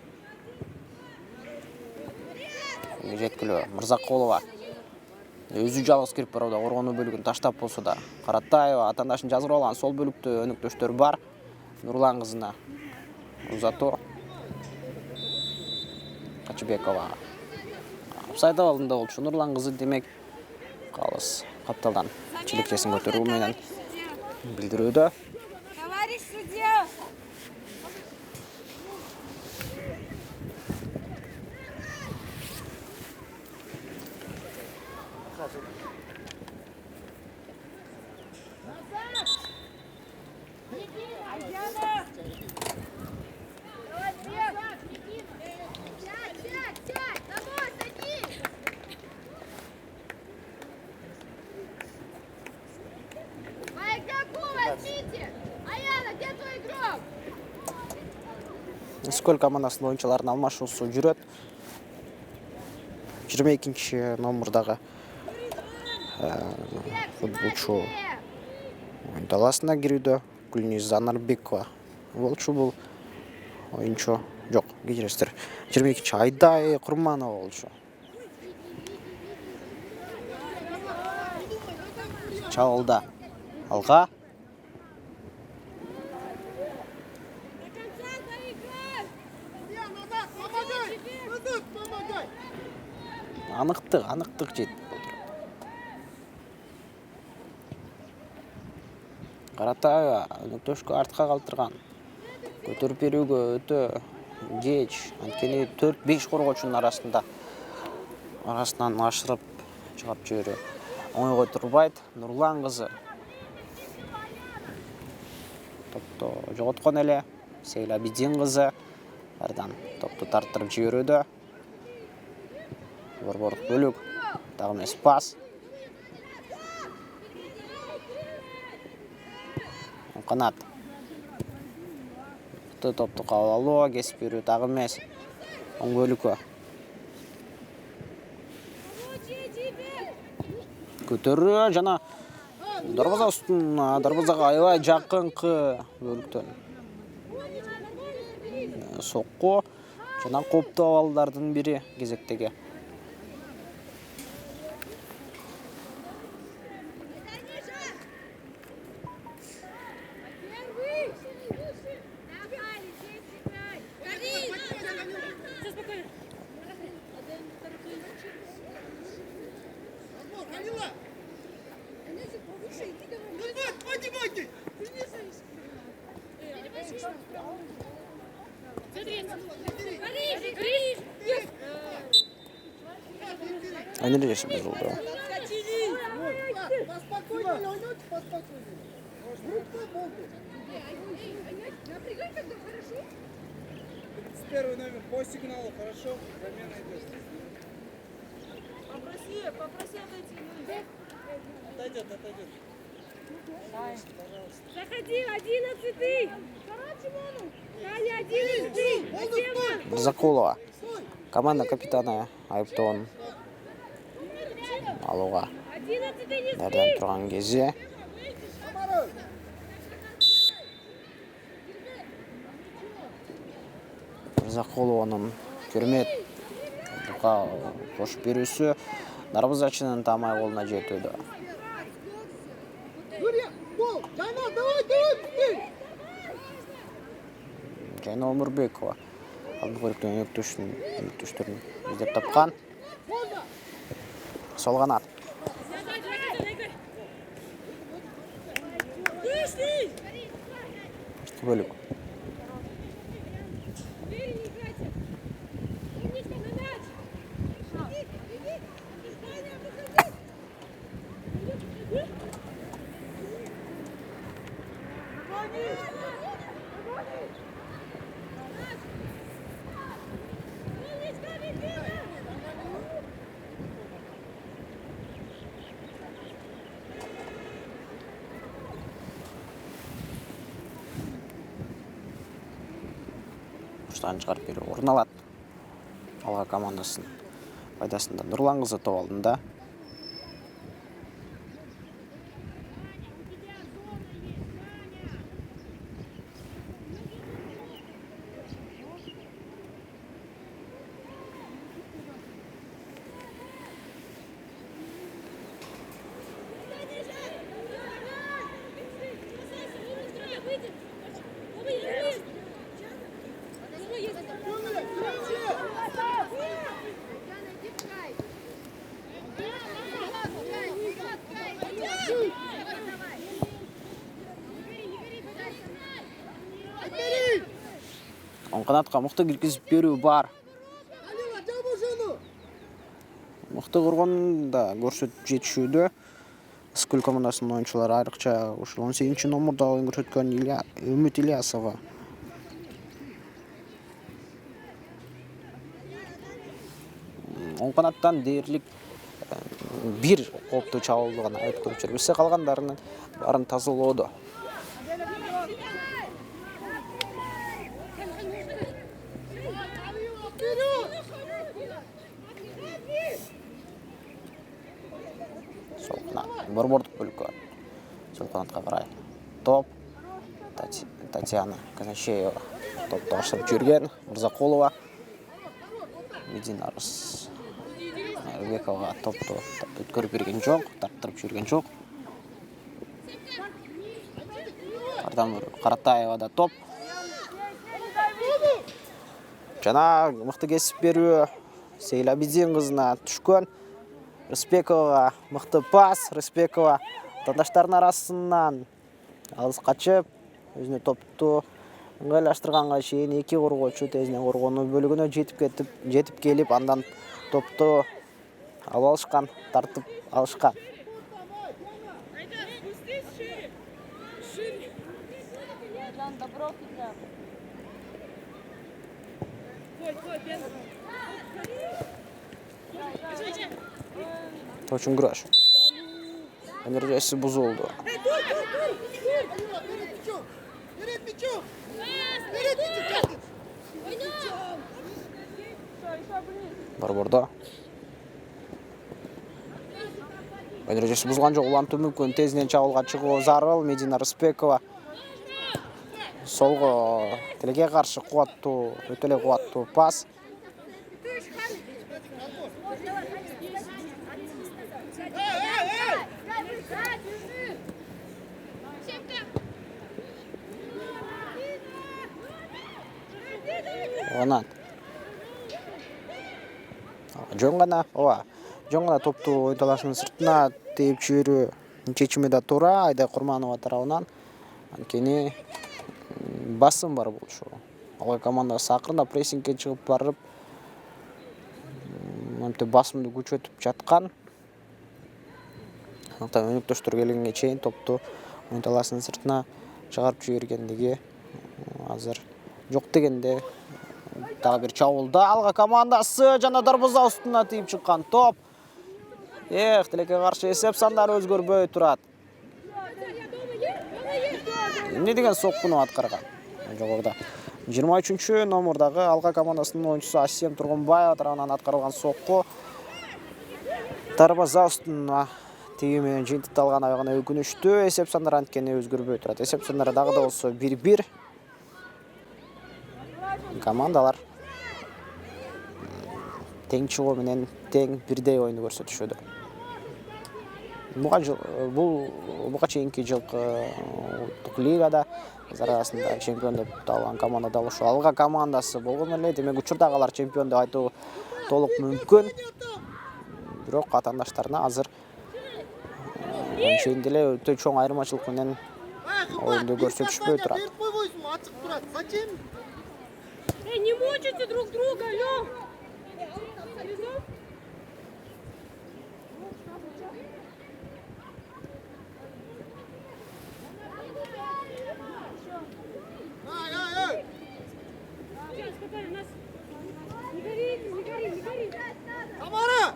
Жеткилүү Мырзакулова. Өзү жалгыз кирип барууда, коргонуу бөлүгүн таштап болсо да. Каратаева атаандашын жазгырып алган сол бөлүктө өнөктөштөр бар. Нурлан кызына узатуу. Качыбекова. Апсайда алдында болчу. Нурлан кызы демек калыс капталдан чилекчесин көтөрүү менен билдирүүдө. Товарищ судья! Давай, вверх! Сядь, сядь, сядь! Домой, садись! По игроку возьмите! Аяна, где твой игрок? Сколько командасынын оюнчуларынын алмашуусу жүрөт. 22-нчи номурдагы футболчу оюн талаасына кирүүдө. Гүлниз Занарбекова болчу бул оюнчу. Жок, кечиресиздер. 22-нчи Айдай Курманова болчу. Чалда алга. До конца доиграй! Назад, помогай! Назад, помогай! Аныктык жетип болду. Каратаева өнөктөшкө артка калтырган. Көтөрүп берүүгө өтө жеч. Анткени 4-5 коргоочунун арасынан ашырып чыгарып жиберүү оңойго турбайт. Нурлан кызы топту жоготкон эле. Сейла Бидин кызы ардан топту тарттырып жиберүүдө. Борбордук бөлүк. Дагы эмес пас. Канат. Топту кабыл алуу, кесип берүү дагы эмес. Оң бөлүккө. Көтөрүү жана дарбаза устуна, дарбазага аябай жакынкы бөлүктөн. соққы жана кооптуу абалдардын бири кезектеги. Камила! Пойди! Они решили бұзылды. Поспокойнее, уйдете, поспокойнее. Группа болды. Напрягай, когда хорошо. 31 номер по сигналу, хорошо? Замена идет. Попроси отойти. Отойдет. Заходи, 11-й. Таня, 11-й. Мырзакулова команда капитаны айыптауын алуға 11-й не дәрден тұрған кезде Мырзакулованың керемет қош берүүсү дарбазачынын тамай колуна жетүүдө. Юрия, гол! Жайна, давай, быстрей! Жайна Омурбекова алдыңғы көріктен үміттөштөрүн издеп тапкан. Сол канат. Бөлүк. Штан чыгарып берүү орун алат. Алга командасынын пайдасында Нурлан кызы топ алдында. Он канатка мыкты киргизип берүү бар. Алила, жабы жonu! Мыкты кургон да көрсөтүп жетишүүдө. Скул командасынын оюнчулары айрыкча ушул 18 номерда оюн көрсөткөн Үмүт Ильясова. Он канаттан дээрлик бир кооптуу чабуулду гана айтып көрүп жүрбөсө калгандарынын баарын тазалоодо. Сол канат борбордук бөлүккө сол канатка карай топ Татьяна Казачеева топто баштап жүргөн. Мырзакулова Медина Арбековага топту өткөрүп берген жок, тарттырып жүргөн жок. Каратаева да топ. Жана мыкты кесип берүү Сейлабидин кызына түшкөн. Рыспековага мыкты пас. Рыспекова тандаштардын арасынан алыс качып, өзүнө топту ыңгайлаштырганга чейин эки коргоочу тезинен коргонуу бөлүгүнө жетип келип, андан топту алып алышкан, тартып алышкан. Очень күрөш. Энергиясы бузулду. Вперед мячом! Вперед мячом! Борбордо. Энергиясы бузулган жок, улантуу мүмкүн. Тезинен чабуулга чыгуу зарыл. Медина Рыспекова солго тилеге каршы кубаттуу, өтө эле кубаттуу пас. Онан жөн гана топту ой талашынын сыртына тээп жиберүү чечими да туура Айдай Курманова тарабынан. Анткени басым бар болчу. Алга командасы акырындап прессингге чыгып барып, мынтип басымды күчөтүп жаткан. Антан өнөктөштөр келгенге чейин топту ой талашынын сыртына чыгарып жибергендиги азыр жок дегенде. Дагы бир чабуулда алга командасы жана дарбаза устуна тийип чыккан топ. Тилекке каршы эсеп сандары өзгөрбөй турат. Эмне деген соккуну аткарган? Жогоруда 23 номердагы алга командасынын оюнчусу Асем Тургунбаева тарабынан аткарылган сокку дарбаза устуна тиги менен жыйынтыкталган аягына өкүнүштүү. Эсеп сандары анткени өзгөрбөй турат. Эсеп сандары дагы да болсо 1-1. Командалар тең чыгуу менен тең бирдей оюнду көрсөтүшөдү. Буга чейинки жылкы улуттук лигада кыздар арасында чемпион деп табылган команда да ошо алга командасы болгон эле. Демек учурда алар чемпион деп айтуу толук мүмкүн. Бирок атаандаштарына азыр чейин деле өтө чоң айырмачылык менен оюнду көрсөтүшпөй турат. Зачем? Не мучайте друг друга, алло! Самара!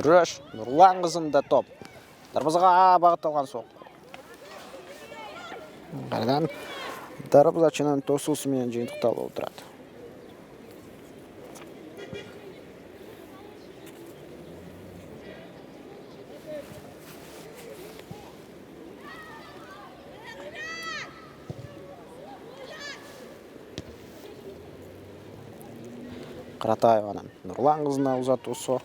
Күрөш, Нурлан кызында топ. Дарбазага багытталган сокку. Кайрадан дарбазачынын тосуусу менен жыйынтыкталып отурат. Каратаеванын Нурлан кызына узатуусу.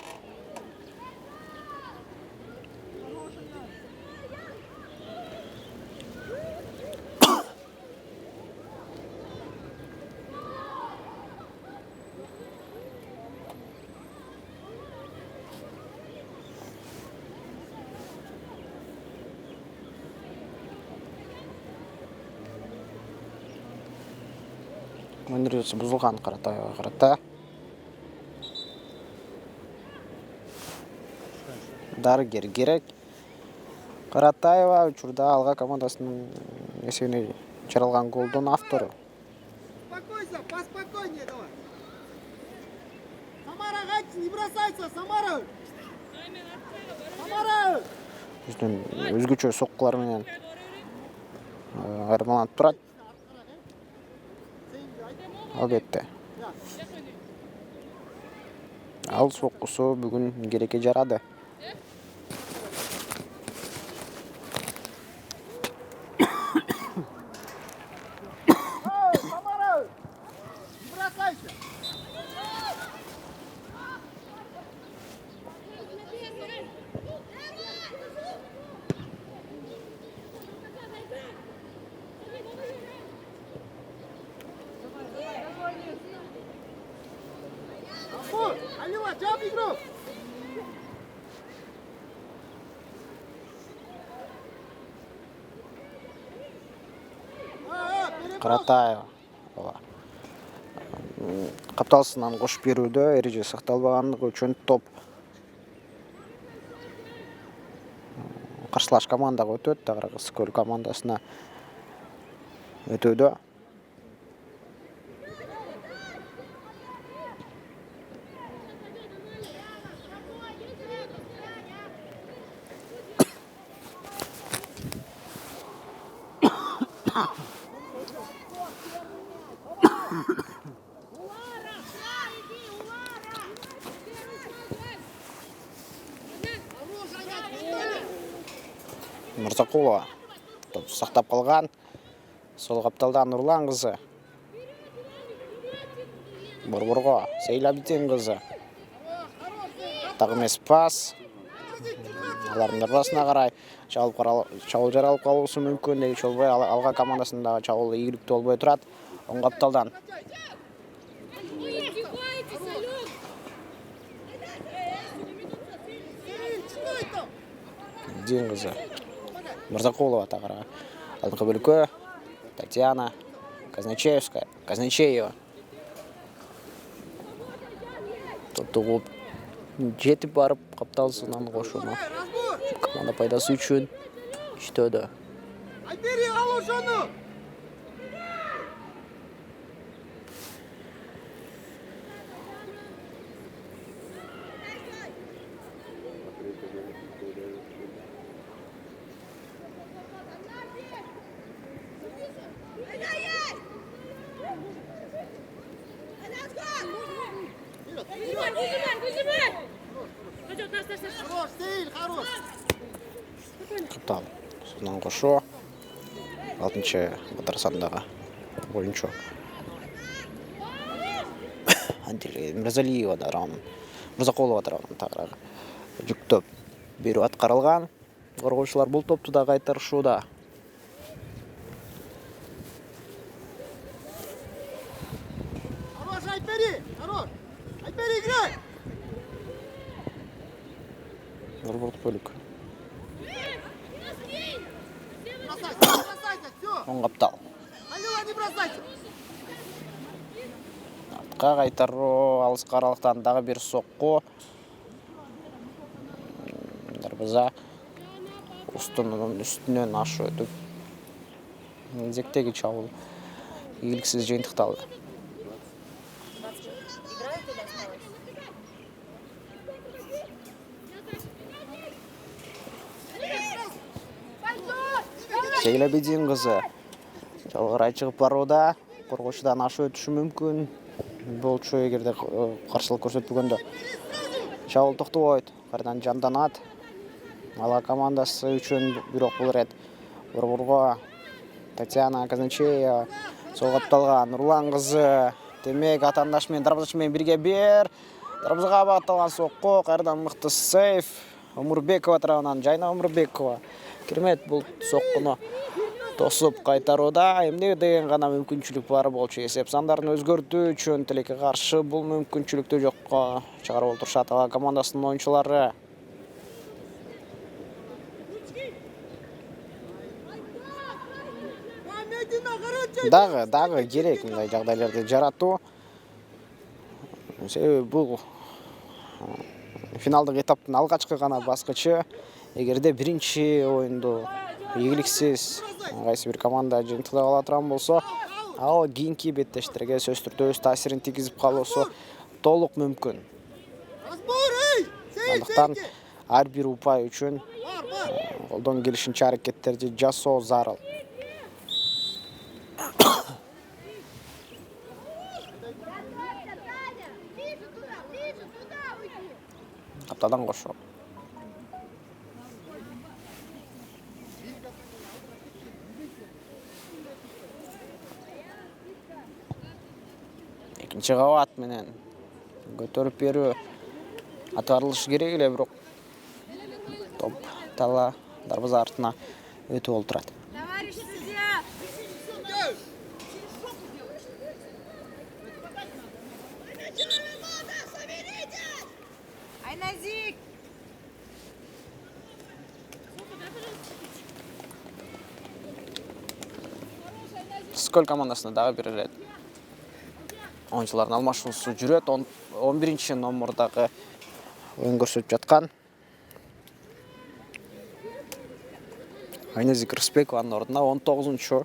Өндүрүүсү бузулган Каратаева карата. Дарыгер керек. Каратаева учурда алга командасынын эсебине чаралган голдун автору. Успокойся, поспокойнее давай. Самара, гайчи, не бросайся, Самара! Самара! Өзгөчө соккулар менен айырмаланып турат. Албетте. Ал соккусу бүгүн керекке жарады. Самара! Не бросайся! Алила, жаб игру! Каратаева. Капталсынан кошуп берүүдө эреже сакталбагандыгы үчүн топ каршылаш командага өтөт, дагы Кызкөл командасына өтүүдө. Мырзақұлова топ сақтап қалған. Сол қапталдан Нұрлан қызы. Борборға Сейлабитен қызы. Тағымес пас. Алардың арасына қарай Чауыл жаралып қалуысы мүмкін. Чолбай алға командасындағы Чауыл игілікті болбай тұрады. Оң қапталдан. Дин қызы. Мырзақұлова тағыра. Алдыңғы бөлікі Татьяна Казначеева. Топты қуып жетіп барып қапталысынан қошуына. Команда пайдасы үшін жетеді. Айбери, алу жону! Хорош, Сейл, хорош! Қаптал. Содан қошу. 6-шы батыр сандағы ойыншы. Мырзалиева тарауының. Мырзақұлова тарауының тағырағы. Жүктіп беру атқарылған. Қорғаушылар бұл топты да қайтарышуда. Хорош, Айбери! Хорош! Айбери, играй! Борбордық бөлік. Бросайся, все! Оң қаптал. Алила, не бросайся! Артқа қайтару, алыс қаралықтан дағы бір соққы. Дарбыза үстінен ашу өтіп. Зектегі Чауыл игіліксіз жиынтықталды. Сейлабитен қызы жалғырай шығып баруда. Қорғаушыдан ашу өтіші мүмкін. Болчу егерде қарсылық көрсетпегенде. Чауыл тоқты ойды. Қардан жанданады. Ала командасы үшін бүйрек бұл рет. Борборға Татьяна Казначеева. Сол қапталған Нұрлан қызы. Демек атандашымен, дарбызашымен бірге бер. Дарбызға бағытталған соққы. Қардан мықты сейф. Умурбекова тарауынан Жайна Умурбекова. Керемет бұл соққыны тосып қайтаруда. Емде деген ғана мүмкіншілік бар болчу. Есеп сандарын өзгөртүү үшін тілекке қаршы бұл мүмкіншілікті жоққа шығарып отырышат ала командасының ойыншылары. Дағы керек мұндай жағдайларды жарату. Бұл финалдық этаптың алғашқы ғана басқычы. Егерде бірінші ойынды игіліксіз қайсы бір команда жиынтықта қала тұрған болса, ал кейінгі беттештерге сөз түрде өз тәсірін тигізіп қалусы толық мүмкін. Сондықтан әрбір ұпай үшін қолдан келішінше әрекеттерді жасау зарыл. Қаптадан қошу. Екінші қауат менен көтеріп беру атарылышы керек еле бірақ топ тала дарбыза артына өтіп олтырады. Скөл командасына дағы беріледі. Ойыншылардың алмашуысы жүреді. 11-ші номердағы ойын көрсетіп жатқан. Айназик Рысбекованың орнына 19-ші.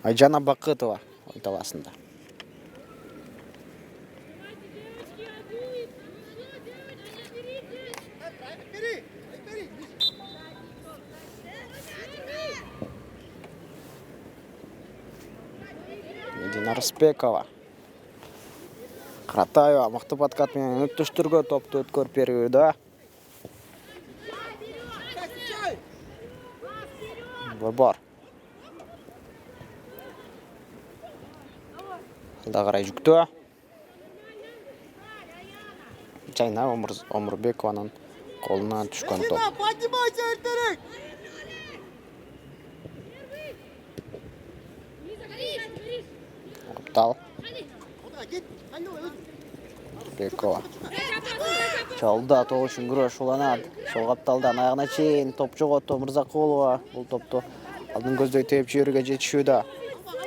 Айжана Бақытова ойдаласында. Айбери! Медина Рысбекова. Қаратаева мықты подкатмен өттіштіргі топты өткөріп беруді. Борбор. Алда қарай жүкті. Жайна Омырбекованың қолына түшкен топ. Поднимайся, Эртерек! Қаптал. Куда, кет, айнала, Бекова. Чалда топ үшін күреш уланады. Сол Қапталдан аяғына чейін топ жоғотты Мырзақұлова. Бұл топты алдын көздөй тепіп жіберуге жетішуді.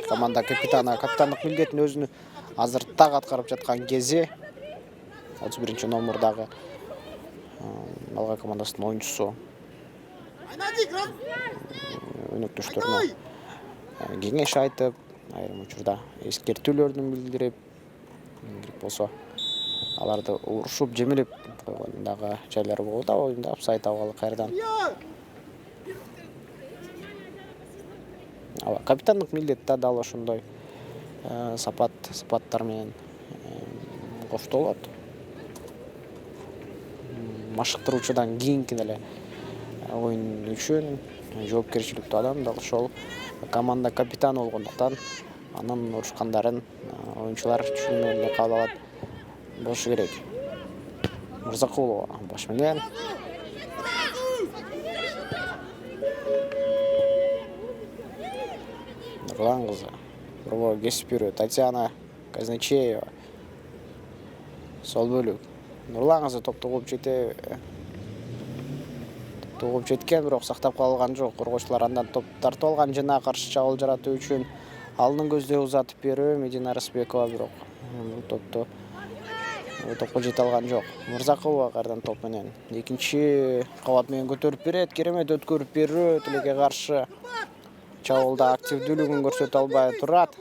Команда капитандық міндетін өзіні азыр тақ атқарып жатқан кезі. 31-ші номердағы Алға командасының ойыншысы. айнади, крас! Өнөктөштөрүнө кеңеш айтып, айрым учурда эскертүүлөрдүн билдирип, керек болсо аларды урушуп, жемелеп койгондагы жайлар болду. Оюнда апсайт абалы кайрадан. Капитандык милдет да дал ошондой сапаттар менен коштолот. Машыктыруучудан кийинки деле ойын үчүн жоопкерчиликтүү адам дал ошол команда капитаны болгондуктан анын урушкандарын оюнчулар түшүнмөй эле кабыл алат болушу керек. Мырзакулова баш менен Нурлан кызы борбор кесип берүү Татьяна Казначеева сол бөлүк. Нурлан кызы топту кууп жеткен, бирок сактап калган жок. Коргоочулар андан топ тартып алган жана каршы чабуул жаратуу үчүн алдын көздөй узатып берүү. Медина Рысбекова бирок топту топко жете алган жок. Мырзакулова кайрадан топ менен экинчи кабат менен көтөрүп берет. Керемет өткөрүп берүү. Тилекке каршы чабуулда активдүүлүгүн көрсөтө албай турат.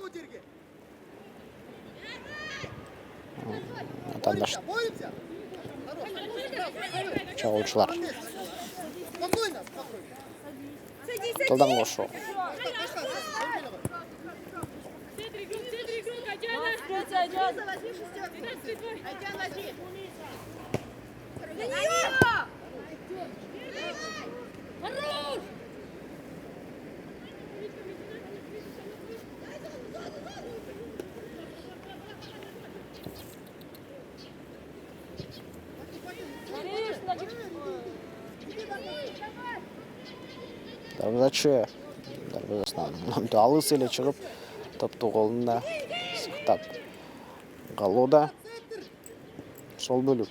Атандаш чабуучулар Спокойно, спокойно. Тылдан кошуу. Центр игрок, Адяна. Возьми шестерку. Айдян, возьми. Хорош! Дарбазачы дарбазасынан алыс эле чыгып, топту колунда сыктап калууда. Сол бөлүк.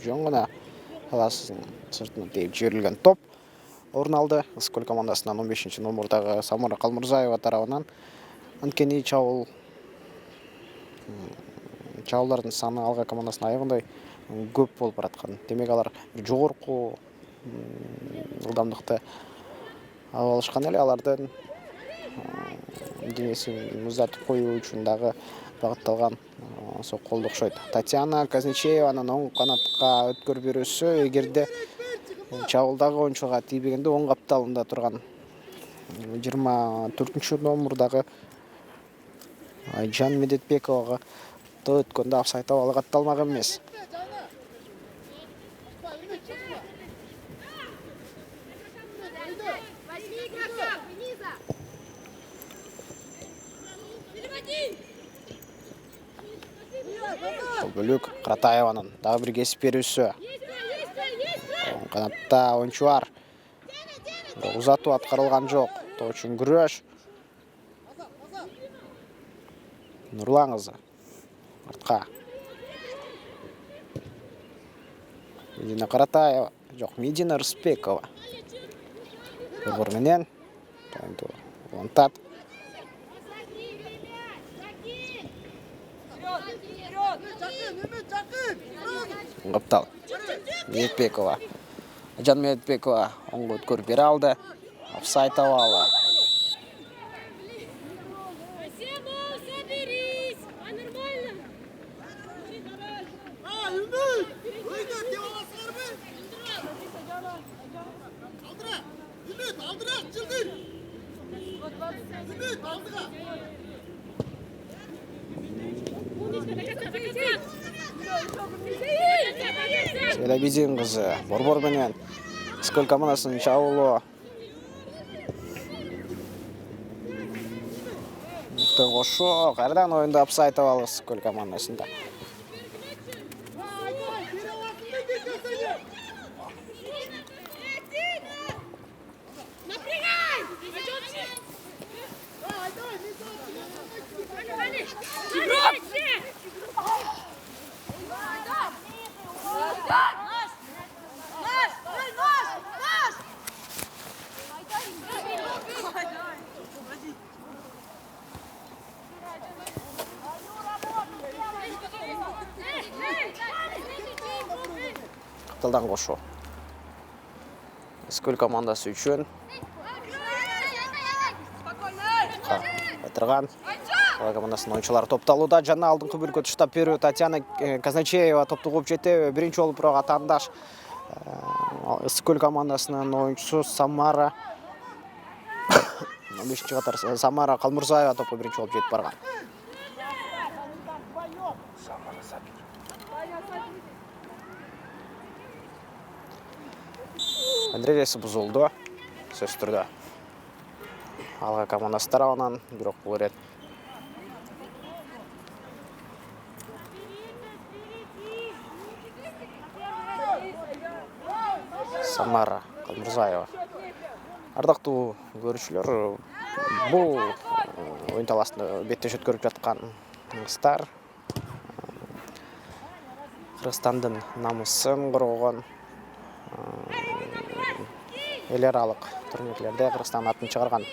Жөн гана аласынын сыртына тийип жиберилген топ орун алды. Ысыкөл командасынан 15-ші номердагы Самара Калмырзаева тарабынан. Анткени чабуулдардын саны Алга командасынын аягындай көп болуп бараткан. Демек алар жогорку ылдамдыкты алып алышкан эле, алардын денесин муздатып коюу үчүн дагы багытталган сокколду окшойт. Татьяна Казначееванын оң канатка өткөрүп берүүсү эгерде чабуулдагы оюнчуга тийбегенде оң капталында турган 24-чү номердагы Айжан Медетбековага өткөндө офсайд абалы катталмак эмес. Возьми игрока, Низа. Сол бөлүк Каратаеванын дагы бир кесип берүүсү. Канатта оюнчу бар. Узатуу аткарылган жок. Топ үчүн күрөш. Нурлан кызы артка. Медина Каратаева, жок, Медина Рысбекова. Борбор менен тойту онтат. Каптал Медетбекова. Жан Медетбекова оңго өткөрүп бере алды. Офсайд абалы. Соберись! Сейлабидин кызы борбор менен Скөл командасынын чабуулу. Мыкты кошо, кайрадан оюнда апсайт алабыз Скөл командасында. Тылдан кошо. Скөл командасы үчүн Батырган командасынын оюнчулары топтолууда. Жана алдыңкы бөлүккө таштап берүү Татьяна Казначеева топту кууп жетеби. Биринчи болуп бирок атаандаш Скөл командасынын оюнчусу Самара 15-чи катар Самара Калмурзаева топко биринчи болуп жетип барган. Энергиясы бузулду. Сөз түрдө. Алга командасы тарабынан бирок бул рет Самара Калмурзаева. Ардактуу көрүүчүлөр, бул оюн талаасында беттешет көрүп жаткан кыздар Кыргызстандын намысын коргогон эл аралык турнирлерде Кыргызстандын атын чыгарган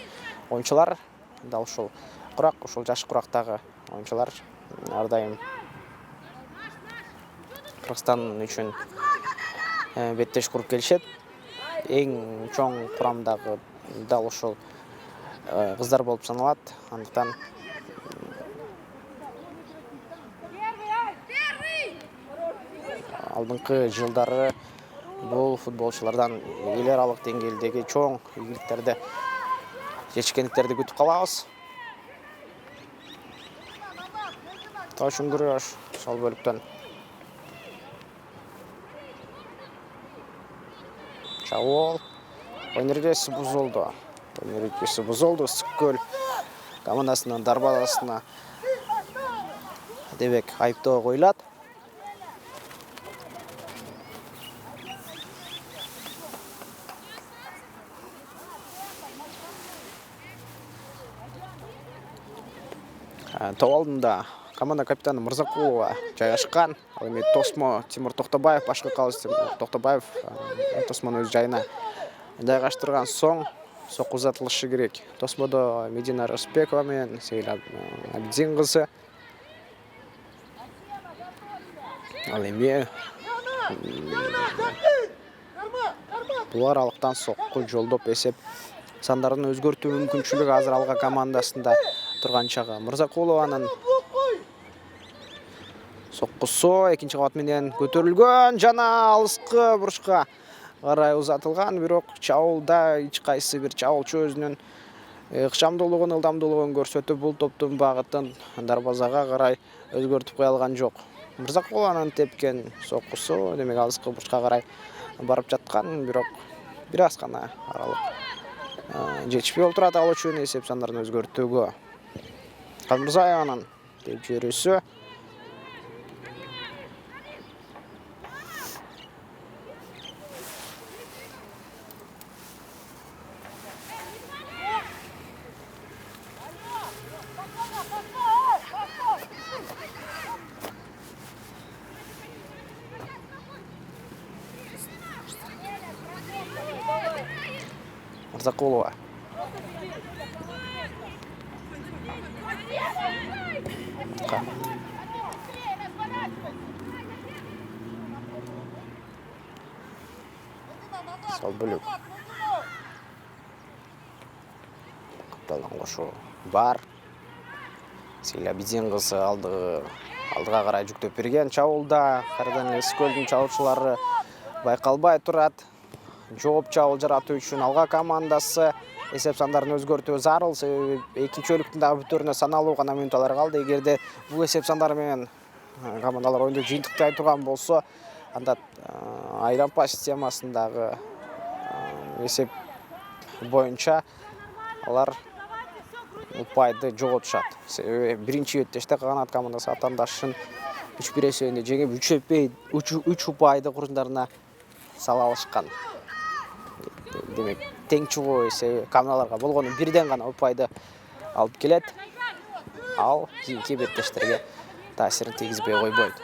оюнчулар. Дал ушул курак, ушул жаш курактагы оюнчулар ар дайым Кыргызстан үчүн беттеш куруп келишет. Эң чоң курамдагы дал ушул кыздар болуп саналат. Андыктан алдыңкы жылдары бул футболчулардан эл аралык деңгээлдеги чоң ийгиликтерди, жетишкендиктерди күтүп калабыз. Ташын күрөш сол бөлүктөн чабуул. Оюн эрежеси бузулду. Скөл командасынын дарбазасына дебек айыптоо коюлат. Топ алдында команда капитаны Мырзакулова жайгашкан. Ал эми Тосмо Тимур Токтобаев, башкы калыс Токтобаев Тосмонун өз жайына жайгаштырган соң сокку узатылышы керек. Тосмодо Медина Рыспекова менен Сейлабидин кызы. Ал эми бул аралыктан сокку жолдоп эсеп сандарын өзгөртүү мүмкүнчүлүгү азыр алга командасында турган чагы. Мырзакулованын соккусу экинчи кабат менен көтөрүлгөн жана алыскы бурчка карай узатылган. Бирок чабуулда эч кайсы бир чабуулчу өзүнүн ыкчамдуулугун, ылдамдуулугун көрсөтүп, бул топтун багытын дарбазага карай өзгөртүп кое алган жок. Мырзакулованын тепкен соккусу демек алыскы бурчка карай барып жаткан, бирок бир аз гана аралык жетишпей отурат ал үчүн эсеп сандарын өзгөртүүгө. Калмурзаеванын деп жиберүүсү. Мырзакулова. Сол бөлүк. Капталдан кошуу бар. Сейлабидин кызы алдыга карай жүктөп берген. Чабуулда кайрадан Скөлдүн чабуулчулары байкалбай турат. Жооп чабуул жаратуу үчүн алга командасы эсеп сандарын өзгөртүү зарыл. Себеби экинчи бөлүктүн дагы бүтөөрүнө саналуу гана мүнөттөр калды. Эгерде бул эсеп сандары менен командалар оюнду жыйынтыктай турган болсо, анда айрампа системасындағы есеп бойынша алар ұпайды жоғалтышат. Бірінші өттешті қағанат командасы атандашын 3-1 есебінде жеңіп 3 ұпайды құрындарына сала алышқан. Демек, тең шығу есебі командаларға болғаны бірден ғана ұпайды алып келеді. Ал кейінгі беттештерге тәсірін тегізбей қойбойды.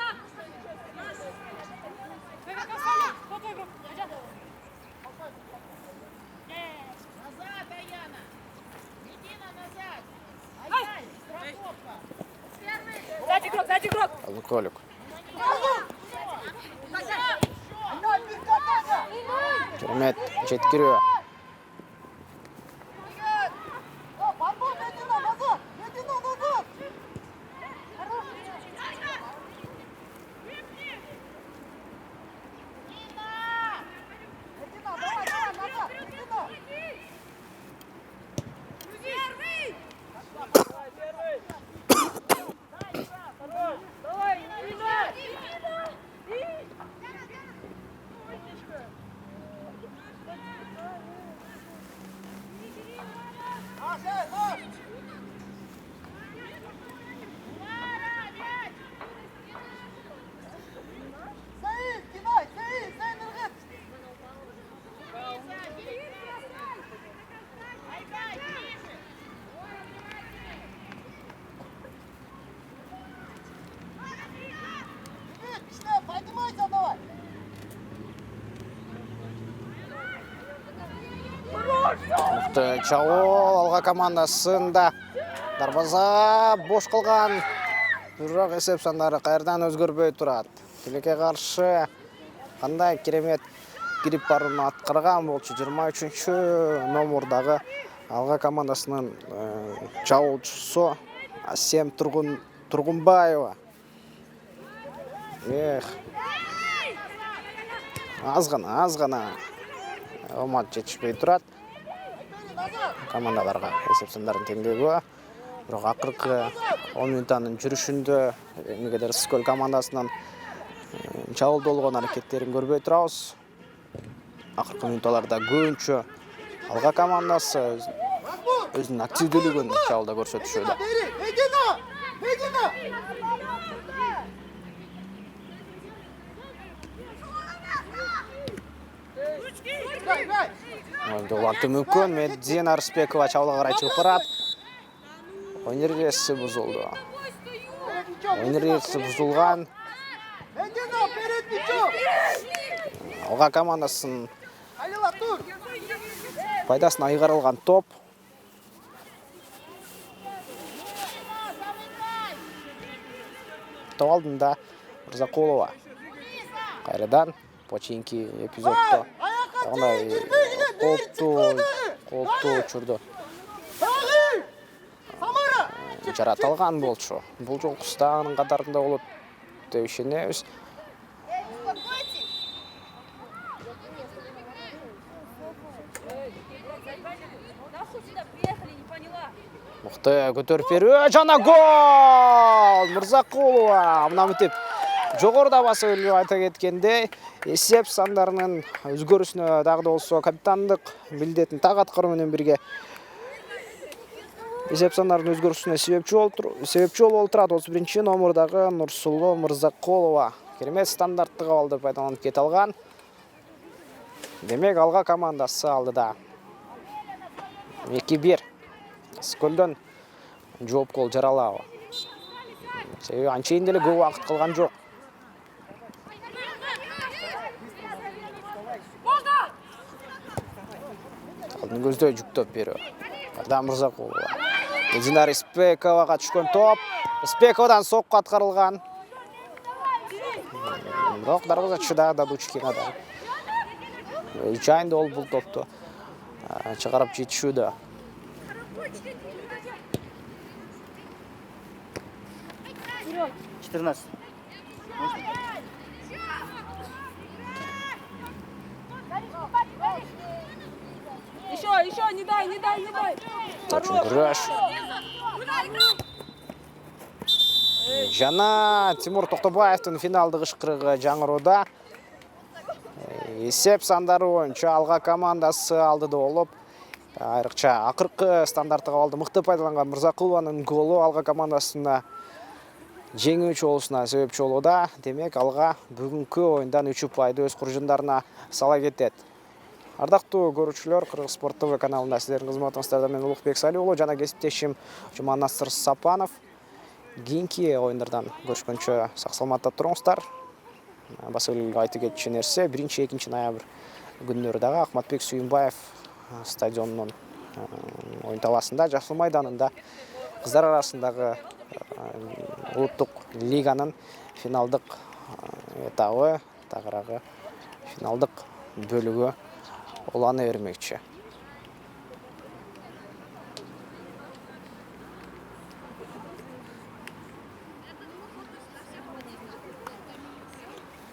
Колик. Керемет жеткірі. Чауыл алға командасында дарбаза бош қалған. Бірақ есеп сандары қайырдан өзгербей тұрады. Телеке қаршы қандай керемет кирип барын атқарған болчу 23-ші номердағы алға командасының чауылшысы Асем Тұрғынбаева. Азғана омат жетішпей тұрады. Командаларға есеп сандарын теңдегі. Бірақ ақырқы 10 минутаның жүрішінде Мегедер Скөл командасынан чауыл долған әрекеттерін көрбей тұрауыз. Ақырқы минуталарда көңші алға командасы өзінің активділігін чауылда көрсетішеді. Оланты мүмкін, Медзина Арыспекова чауылға қарай шығып барады. Ойын ресі бұзылды. Ойын ресі бұзылған. Алға командасын пайдасын айғарылған топ. Алдында Мырзақолова. Қайрадан починки эпизодта. Қолту ұшырды. Жараталған болшы. Бұл жол құстағының қатарында олып дөйшінеміз. Мұқты көтеріп беру. Жана гол! Мырзақолова. Мұна мүтіп. Жоғырда басы өлі айта кеткенде, есеп сандарының өзгөрісіне дағды олсы капитандық білдетін тағат қаруымен бірге есеп сандарының өзгөрісіне себепчі ол олтырады. 31-ші номердағы Нұрсұлы Мырзақолова. Керемет стандарттығы алды пайдаланып кет алған. Демек алға командасы алды да. 2-1. Скөлден жооп қол жаралауы. Себебі анчейінделі көп уақыт қылған жоқ. Алдың көзді жүктөп беру. Арда Мырзақолова. Медзина Арыспековаға түшкен топ. Арыспековадан соққа атқарылған. Бірақ дарбаза чыда Дадучкинада. Үчайында ол бұл топты шығарып жетішуді. Еще, не дай. Очень күреш. Жана Тимур Тоқтабаевтың финалдығы шықырығы жаңыруда. Есеп сандары боюнча Алга командасы алдыда болуп, айрыкча акыркы стандартты кабалды мыкты пайдаланган Мырзакулованын голу Алга командасына жеңүүчү болушуна себепчи болууда. Демек, Алга бүгүнкү оюндан 3 упайды өз куржундарына сала кетет. Ардактуу көрүүчүлөр, Кыргыз Спорт ТВ каналында сиздердин кызматыңыздарда мен Улукбек Салиев уулу жана кесиптешим Жуманасыр Сапанов. Кийинки оюндардан көрүшкөнчө сак саламатта туруңуздар. Басып эле айта кетчү нерсе, 1-2 ноябрь күндөрү дагы Ахматбек Сүйүнбаев стадионунун оюн талаасында, Жасыл майданында кыздар арасындагы улуттук лиганын финалдык этабы, тагыраагы финалдык бөлүгү улана бермекчи.